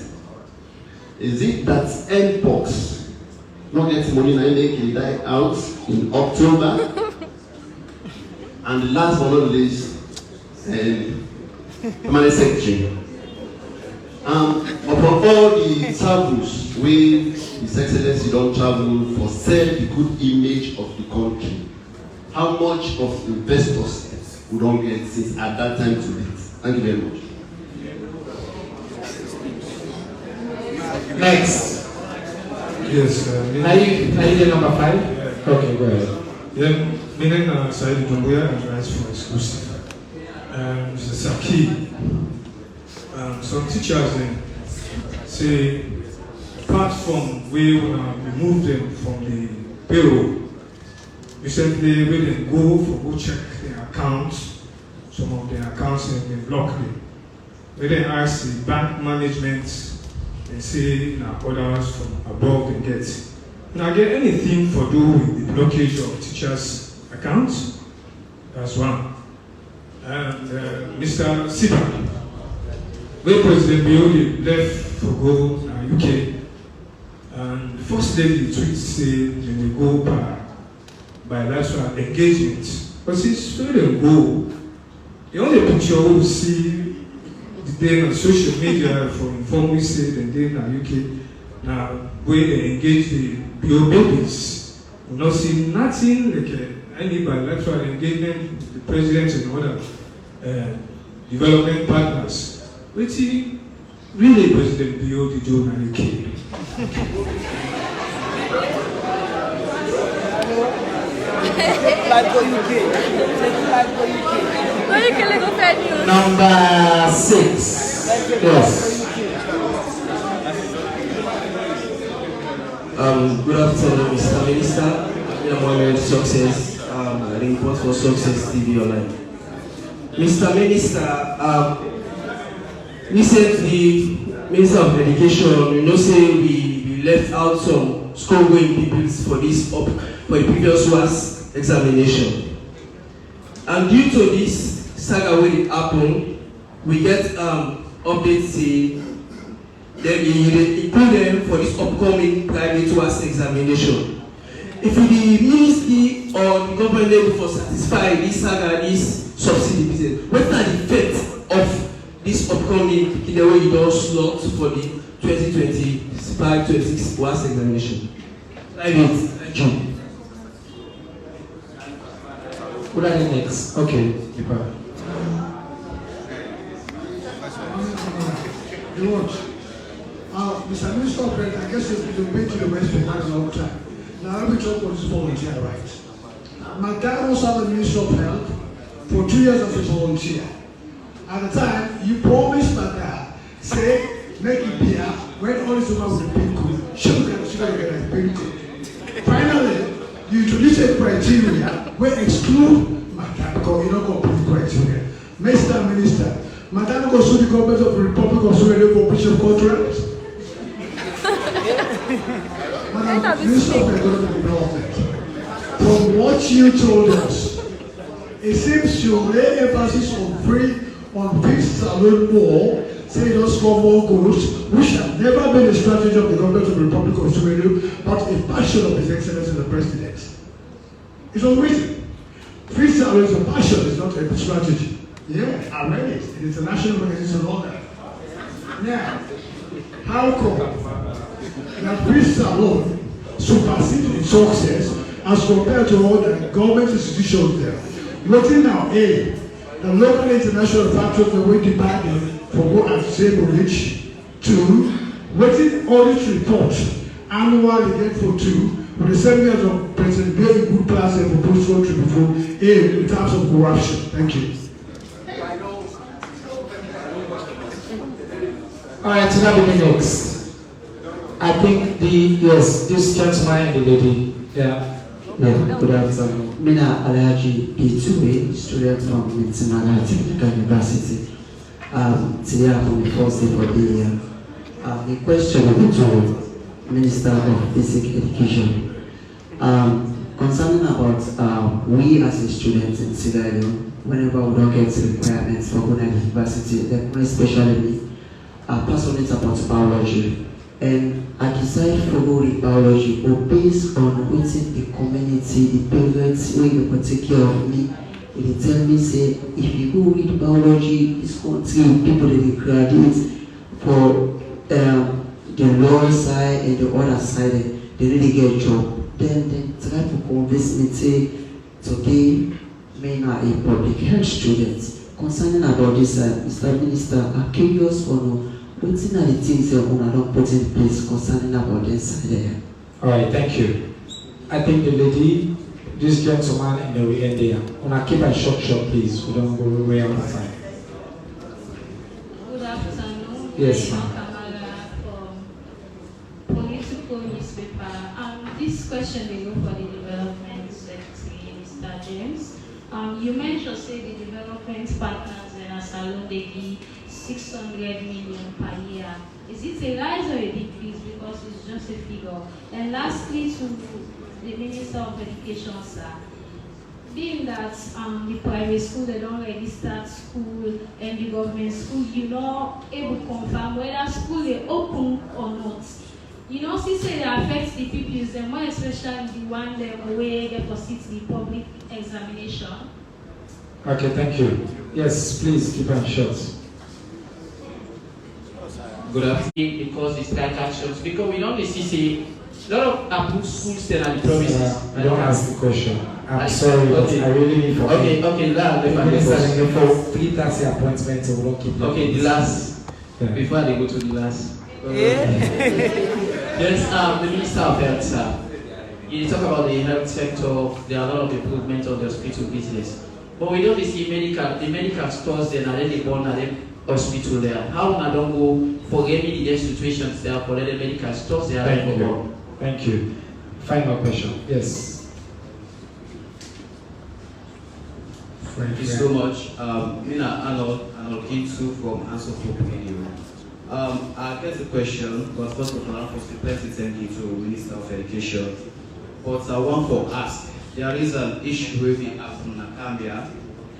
Is it that NPOX not getting money and they can die out in October? And last but not least, Permanent Secretary. Upon all the travels where His Excellency don't travel for sell the good image of the country, how much of investors we don't get since at that time to date? Thank you very much. Next. Yes. Are you the number 5? Okay, go ahead. Yeah, my name is Said Jumbuya and I from exclusive. Mr. Saki, some teachers say, apart from we remove them from the payroll, recently we then go check their accounts. Some of their accounts have been blocked. We then ask the bank management and say orders from above they get. Now get anything for do with the blockage of teachers' accounts? That's one. And Mr. Sipa, when President Bioli left for go UK, and the first lady tweet said they will go by bilateral engagement. But since they go, the only picture we see the day on social media from informally said and then UK now where they engage the bio babies. We not see nothing like any bilateral engagement with the president and other development partners. Which really President Bio did do in UK. Number 6. Yes. Good afternoon, Mr. Minister. I'm Success. Report for Success TV Online. Mr. Minister, recently, Minister of Education, say we left out some school-going pupils for the previous WAS examination. And due to this saga when it happened, we get updates say then we include them for this upcoming private WAS examination. If the ministry or the government able to satisfy this saga, this subsidy business, what are the effects of this upcoming in the way you don't slot for the 2025-26 WAS examination? Private. Thank you. What are the next? Okay. Mr. Minister of Health, I guess you've been to the West for quite a long time. Now, let me talk about this volunteer right. My dad was the Minister of Health for 2 years as a volunteer. At the time, you promised my dad, say, make it beer, when all this woman with the pink coat, sugar get a pink coat. Finally, you introduced a criteria where exclude my dad because you don't complete criteria. Mr. Minister, my dad goes to the government of the Republic of Sweden for breach of contract. Madam Minister of Economic Development, from what you told us, it seems you lay emphasis on fixed salary more, say those for more goods, which have never been a strategy of the government of the Republic of Sweden, but a passion of His Excellency the President. It's unwritten. Fixed salary is a passion, it's not a strategy. Yeah, I read it. The international organization on that. Now, how come that priests alone supersede in success as compared to all the government institutions there? Noting now, A, the local international factors that we divided for go and same reach. 2, waiting audit report annually get for 2, with the 7 years of President very good class and proposed country before A in terms of corruption. Thank you. All right, so now we next. I think this gentleman and the lady. Yeah. Good afternoon. Mina Alaji P2A, student from Maternal University. Today I'm on the first day for the year. The question will be to Minister of Basic Education. Concerning about we as a student in Sierra Leone, whenever we don't get requirements for going to university, like especially me, I'm passionate about biology, and I decided to go with biology, but based on waiting the community, the parents, where they could take care of me, they tell me, say, if you go read biology, this country, people that they graduate for the lower side and the other side, they really get a job. Then they try to convince me, say, to give me a public health student. Concerning about this, Mr. Minister, I'm curious on what are the things that I don't put in place concerning about this side there. All right, thank you. I think the lady this gentleman, and then we end there. Wanna keep it short, please. We don't go way out of time. Good afternoon. Yes, ma'am. From Political newspaper. This question will go for the development secretary, Mr. James. You mentioned say the development partners in Asalon they give 600 million per year. Is it a rise or a decrease? Because it's just a figure. And lastly, to the Minister of Education, sir. Being that the private school they don't register school and the government school, you know, able to confirm whether school they open or not. You know, since they affect the pupils, and more especially the one them where they proceed the public examination. Okay, thank you. Yes, please keep it short. Good afternoon, because it's tight actions. Because we don't see a lot of approved schools still at the promises. I don't ask the question. I'm sorry, but I really need for okay, for 3:30 appointment, we will not keep them. Okay, the last. Yeah. Before they go to the last. Yes, the Minister of Health, sir. You talk about the health sector, there are a lot of improvements on the hospital business. But we don't see the medical stores then, and then they born at the hospital there. How I don't go for any the situations there for the medical stores there? Thank you. Thank you. Final question. Yes. Thank you so much. Mina Arnold Kinsu from Answer Hope Radio. I get the question, but first of all, thank you to Minister of Education. But I want to ask, there is an issue where we have from Nakambia,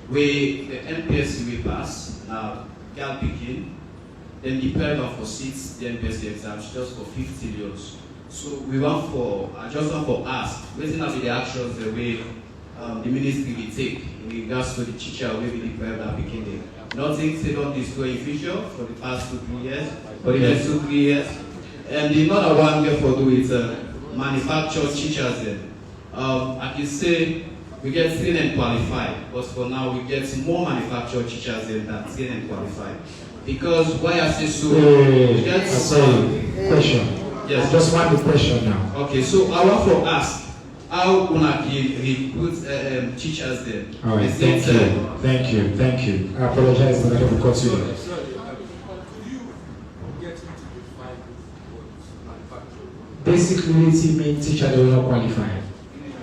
where the NPSC we pass, girl picking, then the parent for seats, the NPSC exams just for 50 years. So I just want to ask, whether not the actions the way the ministry will take in regards to the teacher where we the picking them. Nothing they don't disclose in future for the past 2-3 years, for the next 2-3 years. And the other one therefore do is manufacture teachers then. I can say we get trained and qualified, but for now we get more manufactured teachers than trained and qualified. Because why I say so, we get question. Yes. I just want the question now. Okay, so I want to ask, how can we recruit teachers then? All right, thank you. I apologize for that to cut you off. Basically, means teacher they will not qualify.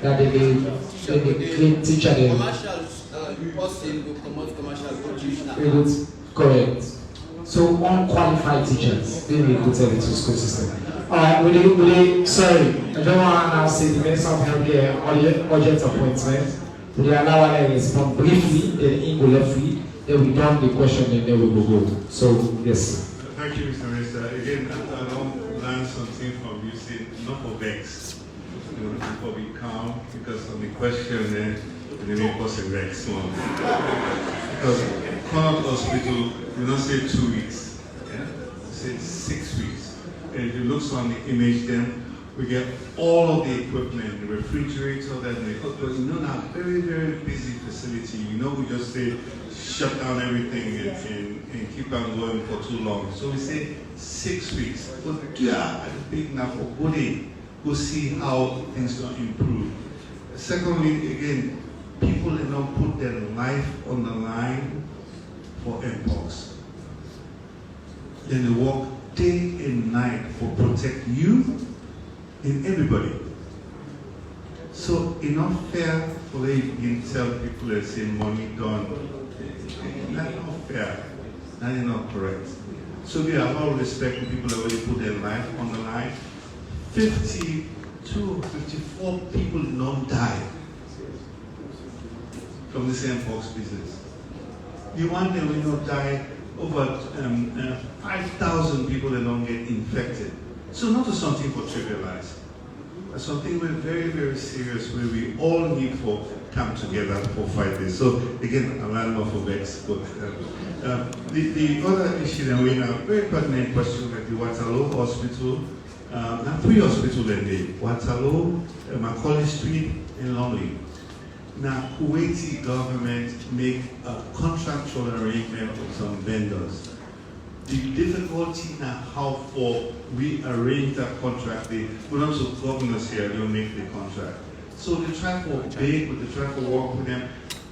That they claim teacher they correct. So unqualified teachers, they will go to the school system. Sorry, I don't want to now say the Minister of Health here, urgent appointment. Will they allow us to respond briefly, then in go left free, then we done the question and then we will go. So, yes. Thank you, Mr. Minister. Again, I don't learn something from you saying, not for vex. You know, for be calm, because of the question, they make us a vex. Because Connaught Hospital, you don't say 2 weeks, yeah? You say 6 weeks. And if you look on the image then, we get all of the equipment, the refrigerator, but you know, now very, very busy facility. You know, we just say shut down everything and keep on going for too long. So we say 6 weeks. But yeah, big enough for good. Go see how things will improve. Secondly, again, people do not put their life on the line for mpox. Then they work day and night for protect you and everybody. So it's not fair for them to tell people that say money done. That's not fair. That is not correct. So we have all respect to people that already put their life on the line. 52, 54 people don't die from the same pox business. The one that will not die, over 5,000 people that don't get infected. So not something for trivialized. Something we're very, very serious where we all need to come together for fight this. So again, I'm not for vex, but the other issue that we have, very pertinent question like the Waterloo Hospital, not three hospitals in the Waterloo, Macaulay Street, and Longley. Now, Kuwaiti government make a contractual arrangement with some vendors. The difficulty now how for we arrange that contract, we also governors here don't make the contract. So they try to beg, but they try to work with them.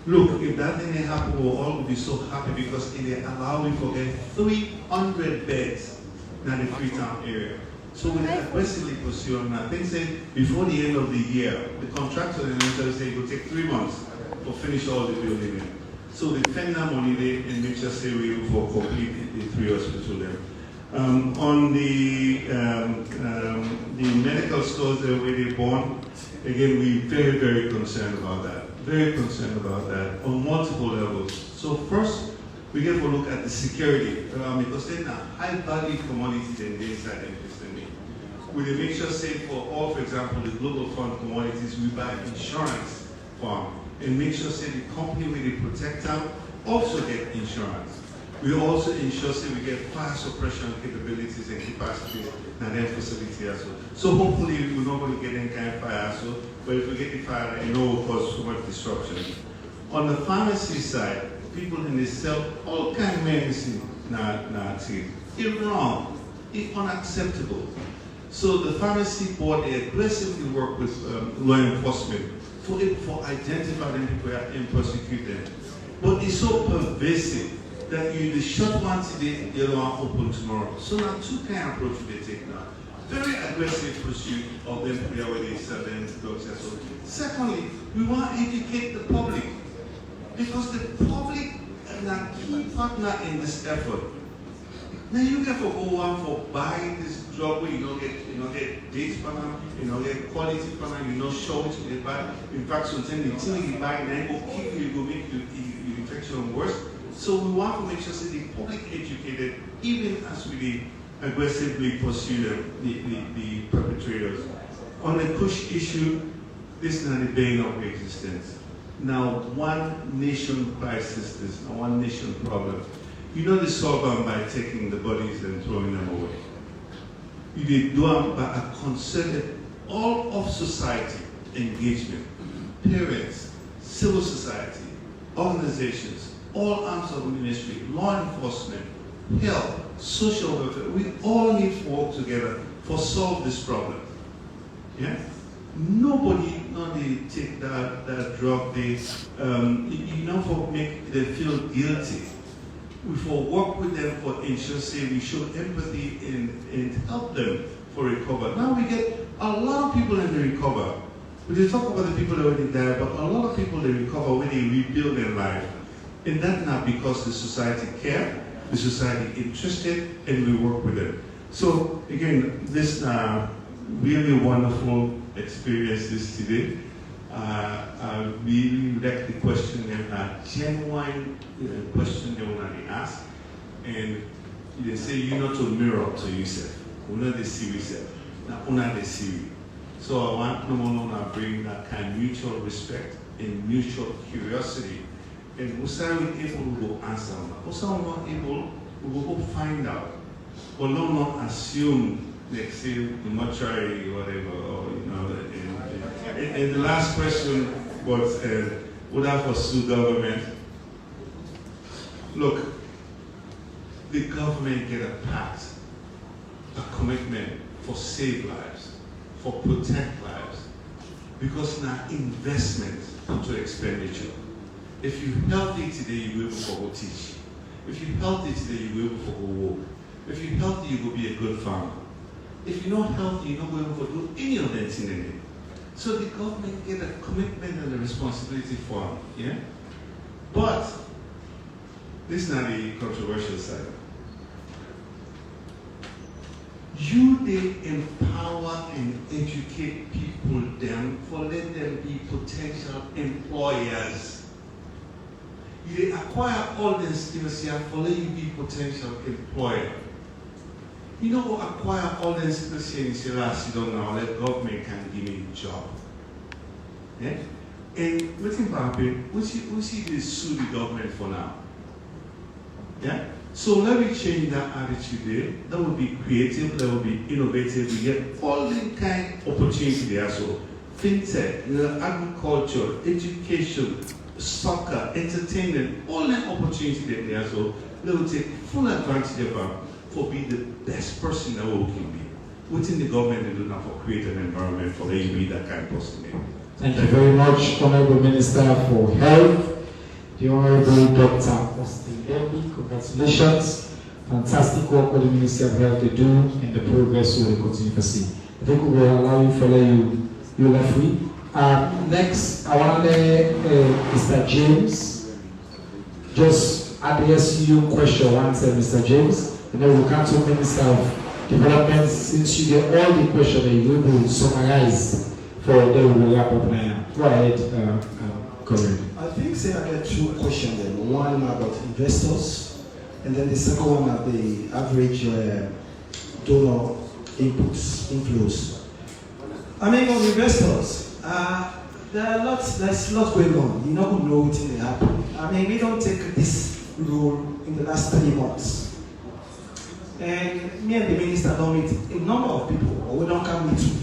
Look, if that didn't happen, we all would be so happy because it allowed me to get 300 beds in the Freetown area. So we aggressively pursue on that. Things say before the end of the year, the contractor and the say it will take 3 months to finish all the building. So they spend that money there and make sure say we for complete the 3 hospitals there. On the medical stores there where they're born, again, we're very, very concerned about that. Very concerned about that on multiple levels. So first, we get to look at the security because they're a high value commodity in the inside interestingly. We make sure say for all, for example, the global fund commodities, we buy insurance for them and make sure say the company where they protect them also get insurance. We also ensure say we get fire suppression capabilities and capacities in their facility as well. So hopefully we're not going to get any kind of fire as well, but if we get the fire, it will cause so much disruption. On the pharmacy side, people in the sell all kind of medicine now it's wrong, it's unacceptable. So the pharmacy board, they aggressively work with law enforcement for identify them people and prosecute them. But it's so pervasive that you shut one today, the other one open tomorrow. So now two kind of approach they take now. Very aggressive pursuit of them where they sell them drugs as well. Secondly, we want to educate the public because the public is a key partner in this effort. Now you get to go on for buying this drug where you don't get dates for them, you don't get quality for them, you don't show it you buy. In fact, sometimes the thing you buy and go kill you, go make your infection worse. So we want to make sure that the public educated, even as we aggressively pursue the perpetrators. On the push issue, this is not a bane of existence. Now, one nation crisis is not one nation problem. You know they solve them by taking the bodies and throwing them away. You did do them by a concerted, all of society engagement, parents, civil society, organizations, all arms of the ministry, law enforcement, health, social welfare. We all need to work together for solve this problem. Yeah? Nobody take that drug they for make them feel guilty. We for work with them for ensure say we show empathy and help them for recover. Now we get a lot of people in the recover. We just talk about the people that already died, but a lot of people they recover when they rebuild their life. And that's not because the society care, the society interested, and we work with them. So again, this really wonderful experiences today. I really like the question and genuine question they want to ask. And they say you not to mirror to yourself. We're not the serious. Now, we're not the serious. So I want no one to bring that kind of mutual respect and mutual curiosity. And we are able to go answer them. We are not able, we will go find out. But not assume, like say, the mortuary or whatever, or and the last question was, would I pursue government? Look, the government get a pact, a commitment for save lives, for protect lives, because now investment into expenditure. If you're healthy today, you will able to go teach. If you're healthy today, you will able to go work. If you're healthy, you will be a good farmer. If you're not healthy, you're not going to do any of that thing again. So the government get a commitment and a responsibility for them, yeah? But this is not the controversial side. You they empower and educate people them for let them be potential employers. You acquire all this skills here for let you be potential employer. You know, acquire all this skills here and say, last you don't know, let government can give me a job. Yeah? And what thing happen? We see they sue the government for now. Yeah? So let me change that attitude there. That would be creative, that would be innovative. We get all the kind of opportunity there. So fintech, agriculture, education, soccer, entertainment, all that opportunity there. So they will take full advantage of them for being the best person that we can be. Within the government, they do not for create an environment for them to be that kind of person there. Thank you very much, Honorable Minister for Health. The Honorable Dr. Austin Demby, congratulations. Fantastic work for the Ministry of Health to do, and the progress we will continue to see. I think we will allow you to you left free. Next, I want to Mr. James just address you question one, Mr. James, and then we'll come to Minister of Development. Since you get all the questions, you will summarize for then we will wrap up now. Go ahead, Corey. I think say I get two questions then. One about investors, and then the second one about the average donor inputs, inflows. I mean, on investors, there's lots going on. You know who know what will happen. I mean, we don't take this role in the last 3 months. And me and the minister don't meet a number of people, or we don't come meet you.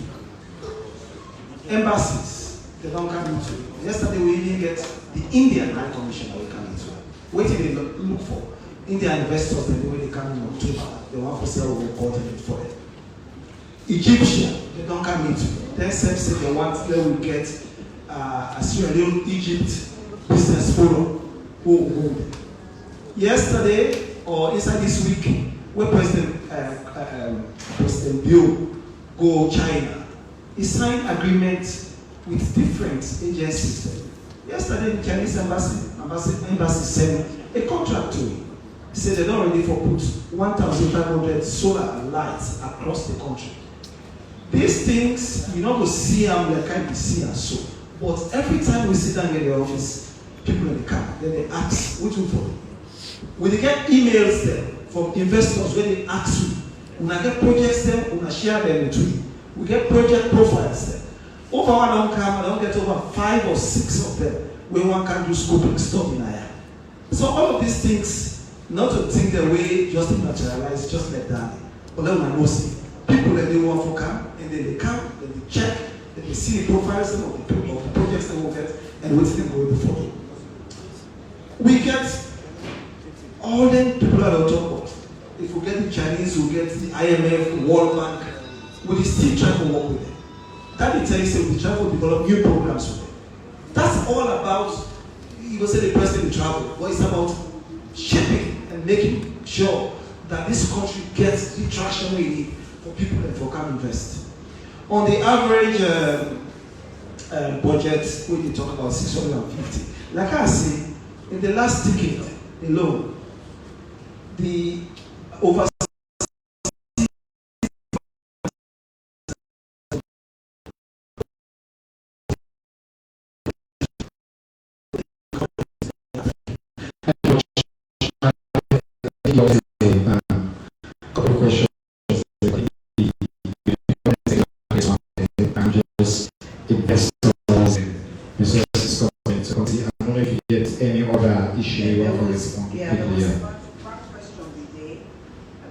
Embassies, they don't come meet you. Yesterday we even get the Indian High Commissioner we come meet you. What did they look for? Indian investors, the way they come in October, they want for sale, we coordinate for them. Egyptian, they don't come meet you. They say they want, they will get a Sierra Leone Egypt business forum. Yesterday, or inside this week, when President Bill go China, he signed agreement with different agencies. Yesterday, the Chinese embassy sent a contract to him. He said they're not ready for put 1,500 solar lights across the country. These things, you know, we see them, we can't be seen as so. But every time we sit down in the office, people in the car, then they ask, what you for? When they get emails there from investors, when they ask you, when I get projects there, when I share them with you, we get project profiles there. Over one on camera, I don't get over 5 or 6 of them where one can do scoping stuff in IR. So all of these things, not to think the way just materialize, just like that. But then I know see people that they want to come, and then they come, then they check, then they see the profiles of the projects they will get, and what they go before them. We get all the people that are talking about. If we get the Chinese, we get the IMF, World Bank, we still try to work with them. That will tell you, we try to develop new programs with them. That's all about, you go say the president will travel, but it's about shaping and making sure that this country gets the traction we need for people and for come invest. On the average budget, when you talk about 650, like I say, in the last decade alone, the over couple questions. Investors and resources coming to continue. I don't know if you get any other issue you want to respond. Yeah, there was one question today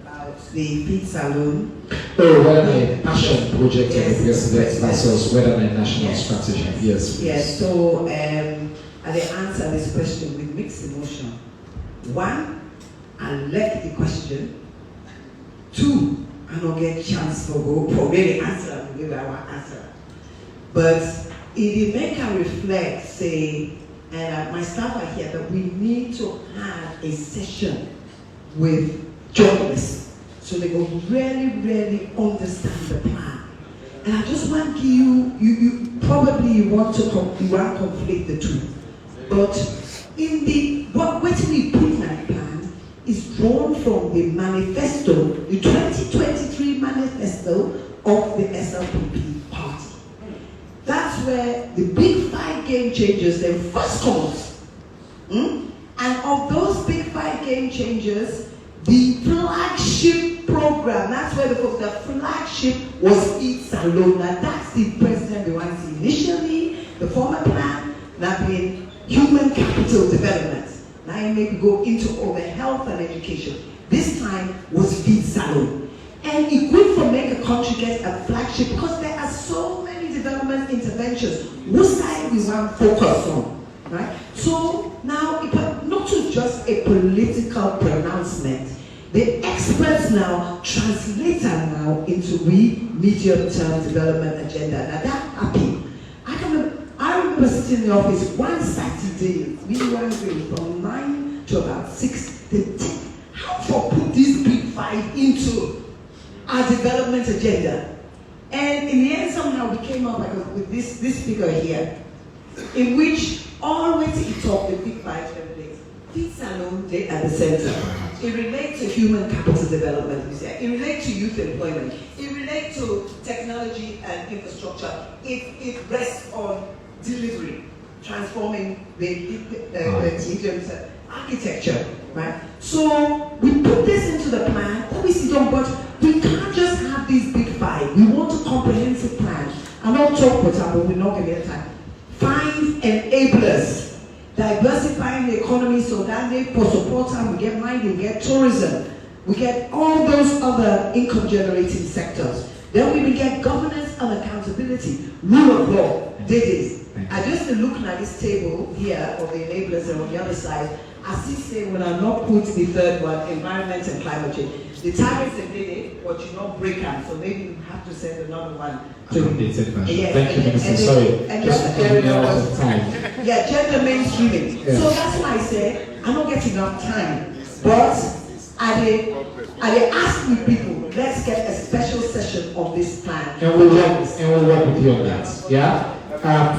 about the pizza loan. Oh, whether a passion project of the president versus whether a national strategy. Yes, please. Yes, so I answer this question with mixed emotion. One, I like the question. Two, I don't get a chance for maybe answer, maybe I want answer. But it make a reflect, say, and my staff are here, that we need to have a session with journalists so they will really, really understand the plan. And I just want you probably want to conflict the two. But in the what we put in that plan is drawn from the manifesto, the 2023 manifesto of the SLPP party. That's where the big 5 game changers then first comes. And of those big 5 game changers, the flagship program, that's where the flagship was Eat Salon. Now that's the president we want to see initially, the former plan, that being human capital development. Now you make go into all the health and education. This time was Feed Salon. And it's good for make a country get a flagship because there are so many development interventions. What side we want to focus on, right? So now, not just a political pronouncement, the experts now translate them now into medium-term development agenda. Now that happy. I remember sitting in the office one Saturday, meanwhile from 9 to about 6, how to put this big 5 into our development agenda. And in the end, somehow we came up with this figure here, in which always it talked the big 5 templates. These alone, they at the center. It relates to human capital development, we say. It relates to youth employment. It relates to technology and infrastructure. It rests on delivery, transforming the architecture, right? So we put this into the plan, obviously don't, but we can't just have these big 5. We want a comprehensive plan. I'm not talking about but we're not going to get time. 5 enablers. Diversifying the economy so that they for support we get mining, we get tourism, we get all those other income generating sectors. Then we will get governance and accountability, rule of law, this. I just looking at this table here of the enablers and on the other side, I see saying when I not put the third one, environment and climate change. The targets they did it, but you not break them, so maybe you have to send another one. Yes, thank you, Minister. Sorry, just because we're out of time. Yeah, gender mainstreaming. Yeah. So that's why I said I don't get enough time. But I ask you people, let's get a special session on this plan. And we'll work with you on that. Yeah.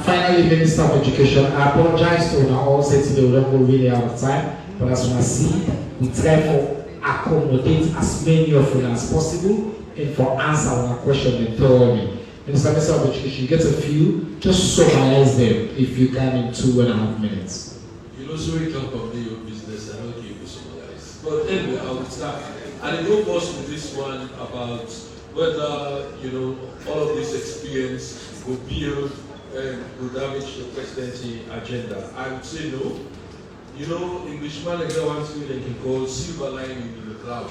Finally, Minister of Education, I apologize to all say today we don't go really out of time, but as you can see, we try to accommodate as many of you as possible and for answer our question thoroughly. Minister of Education, you get a few, just summarize them if you can in 2.5 minutes. You know, so we can complete your business and not give you summarize. But anyway, I will start. And it goes first with this one about whether, you know, all of this experience will build and will damage the presidency agenda. I would say no. You know, Englishman like that one thing they can call silver lining in the cloud.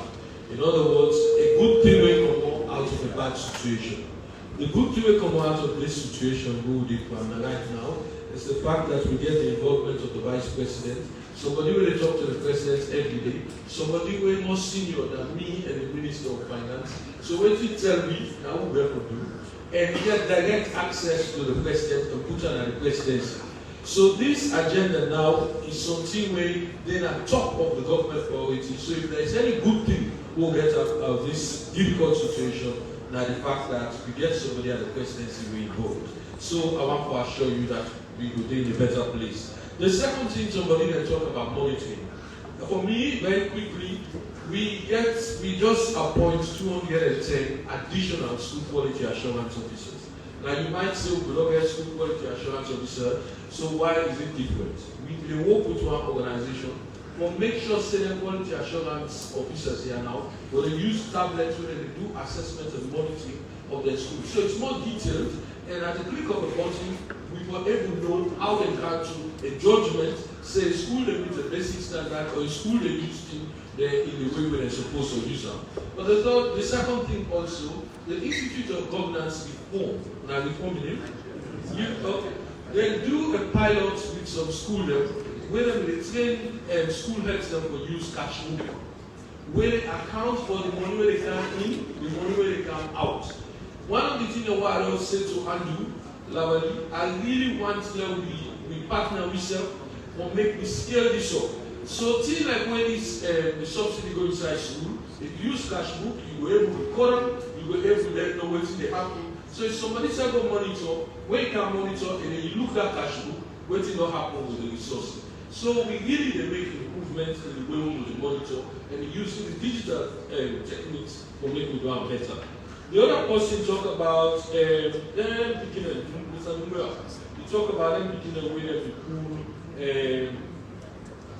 In other words, a good thing will come out of a bad situation. The good thing will come out of this situation, who did right now, is the fact that we get the involvement of the Vice President, somebody will talk to the President every day, somebody who is more senior than me and the Minister of Finance. So when you tell me, now we will do, and get direct access to the President and put on the Presidency. So this agenda now is something where they're at top of the government priority. So if there is any good thing we'll get out of this difficult situation, now the fact that we get somebody at the presidency we involved. So I want to assure you that we will be in a better place. The second thing, somebody can talk about monitoring. For me, very quickly, we just appoint 210 additional school quality assurance officers. Now you might say, we don't get school quality assurance officer, so why is it different? We work with one organization for make sure student quality assurance officers here now, where they use tablets when they do assessment and monitoring of their school. So it's more detailed, and at the click of a button, we were able to know how they can to a judgment, say a school they meet a basic standard, or a school they use in the way where they're supposed to use them. But the second thing also, the Institute of Governance reform, now reforming it, they do a pilot with some school where they train school heads them for use cash book, where they account for the money where they come in, the money where they come out. One of the things that I don't say to Andrew, I really want that we partner with them or make me scale this up. So things like when the subsidy goes inside school, if you use cash book, you were able to record them, you were able to let know what they happen. So if somebody said go monitor, when you can monitor and then you look at cash book, what did not happen with the resources. So we really make improvements in the way we monitor and using the digital techniques for making it go better. The other person talk about them beginning, Mr. Dumbuya, you talk about them beginning with the pool.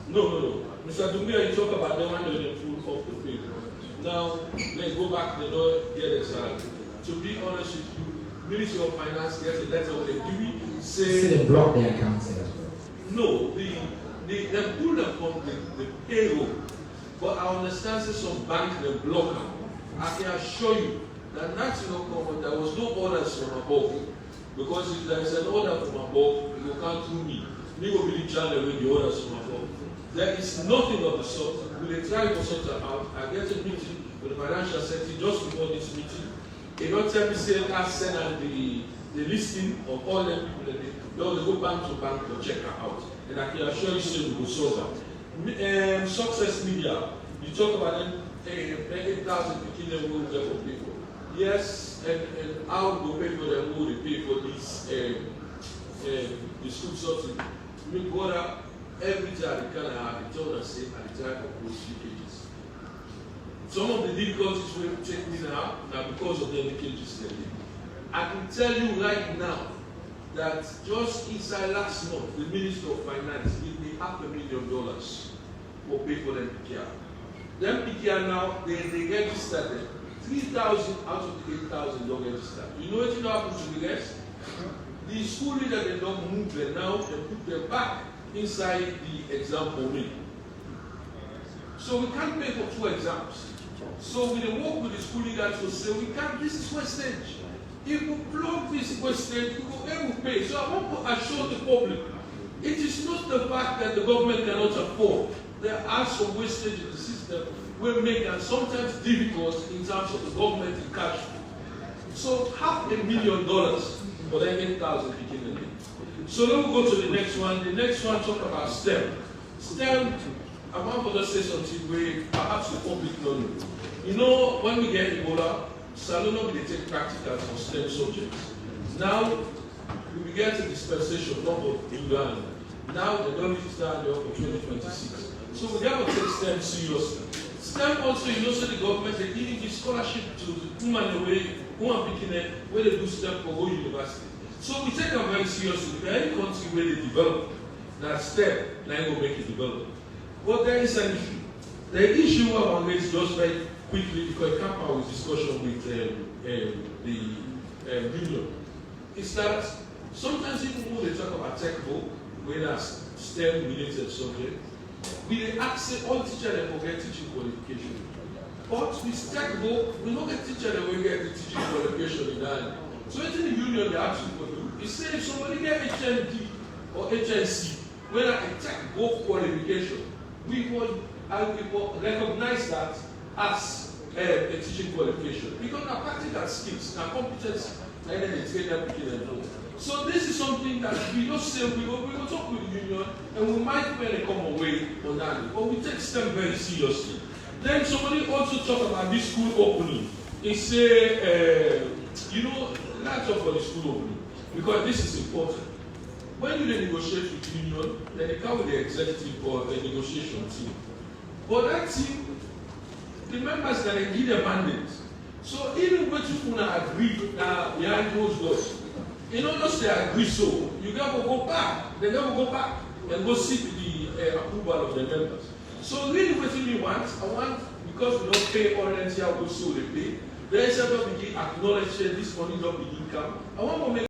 No. Mr. Dumbuya, you talk about them when they're full off the field. Now, let's go back to the door, get it started. To be honest with you, Ministry of Finance gets a letter with a Demby say they block their accounts as well. No, they pull them from the payroll. But I understand that some bank they block them. I can assure you that national government there was no orders from above. Because if there is an order from above, it will come through me. Me will be the channel with the orders from above. There is nothing of the sort. We will try to sort it out. I get a meeting with the financial sector just before this meeting. They don't tell me say that send and the the listing of all them people that they go bank to bank to check her out. And I can assure you say we will solve that. Success media, you talk about them 8,000 people will get for people. Yes, and how do pay for them who they pay for this the school subsidy. We go out every time they can have the told us say at the time of those leakages. Some of the difficulties we take me now because of the leakages they did. I can tell you right now that just inside last month, the Minister of Finance gave me $500,000 for pay for them PKR. Them PKR now, they registered them. 3,000 out of the 8,000 don't register. You know what happens to the rest? The school leader, they don't move them now and put them back inside the exam for me. So we can't pay for 2 exams. So we work with the school leaders to say, we can't, this is wastage. If we plug this wastage, we will able to pay. So I want to assure the public, it is not the fact that the government cannot afford. There are some wastage in the system will make it sometimes difficult in terms of the government in cash. So $500,000 for that 8,000 beginning. So let me go to the next one. The next one talk about STEM. STEM, I want to say something where perhaps the public don't know. You know, when we get Ebola, Salono will take practicals for STEM subjects. Now, we get a dispensation, not of England. Now, the don't start for 2026. So we have to take STEM seriously. STEM also, you know, so the government, they giving this scholarship to the woman away, who are picking it, where they do STEM for whole university. So we take them very seriously. There are any country where they develop that STEM, now will make it develop. But there is an issue. The issue I want to raise just very quickly, because I can't have a discussion with the union, is that sometimes even when they talk about technical, whether STEM related subject, we ask all teachers that will get teaching qualification. But with technical, we don't get teachers that will get the teaching qualification in that. So in the union, they actually do is say if somebody get HND or HNC, whether a technical qualification, we will recognize that as a teaching qualification. Because our practical skills, our competence, and then they train them, so this is something that we don't say, we will talk with the union, and we might really come away on that. But we take STEM very seriously. Then somebody also talk about this school opening. They say, you know, let's talk about the school opening, because this is important. When you negotiate with the union, then they come with the executive or the negotiation team. But that team, the members that they give their mandate. So even when you agree behind those doors, you know, just they agree so, you got to go back. They never go back and go seek the approval of the members. So really what we want, I want, because we don't pay already, I will so they pay, they said that we acknowledge this money don't be income. I want to make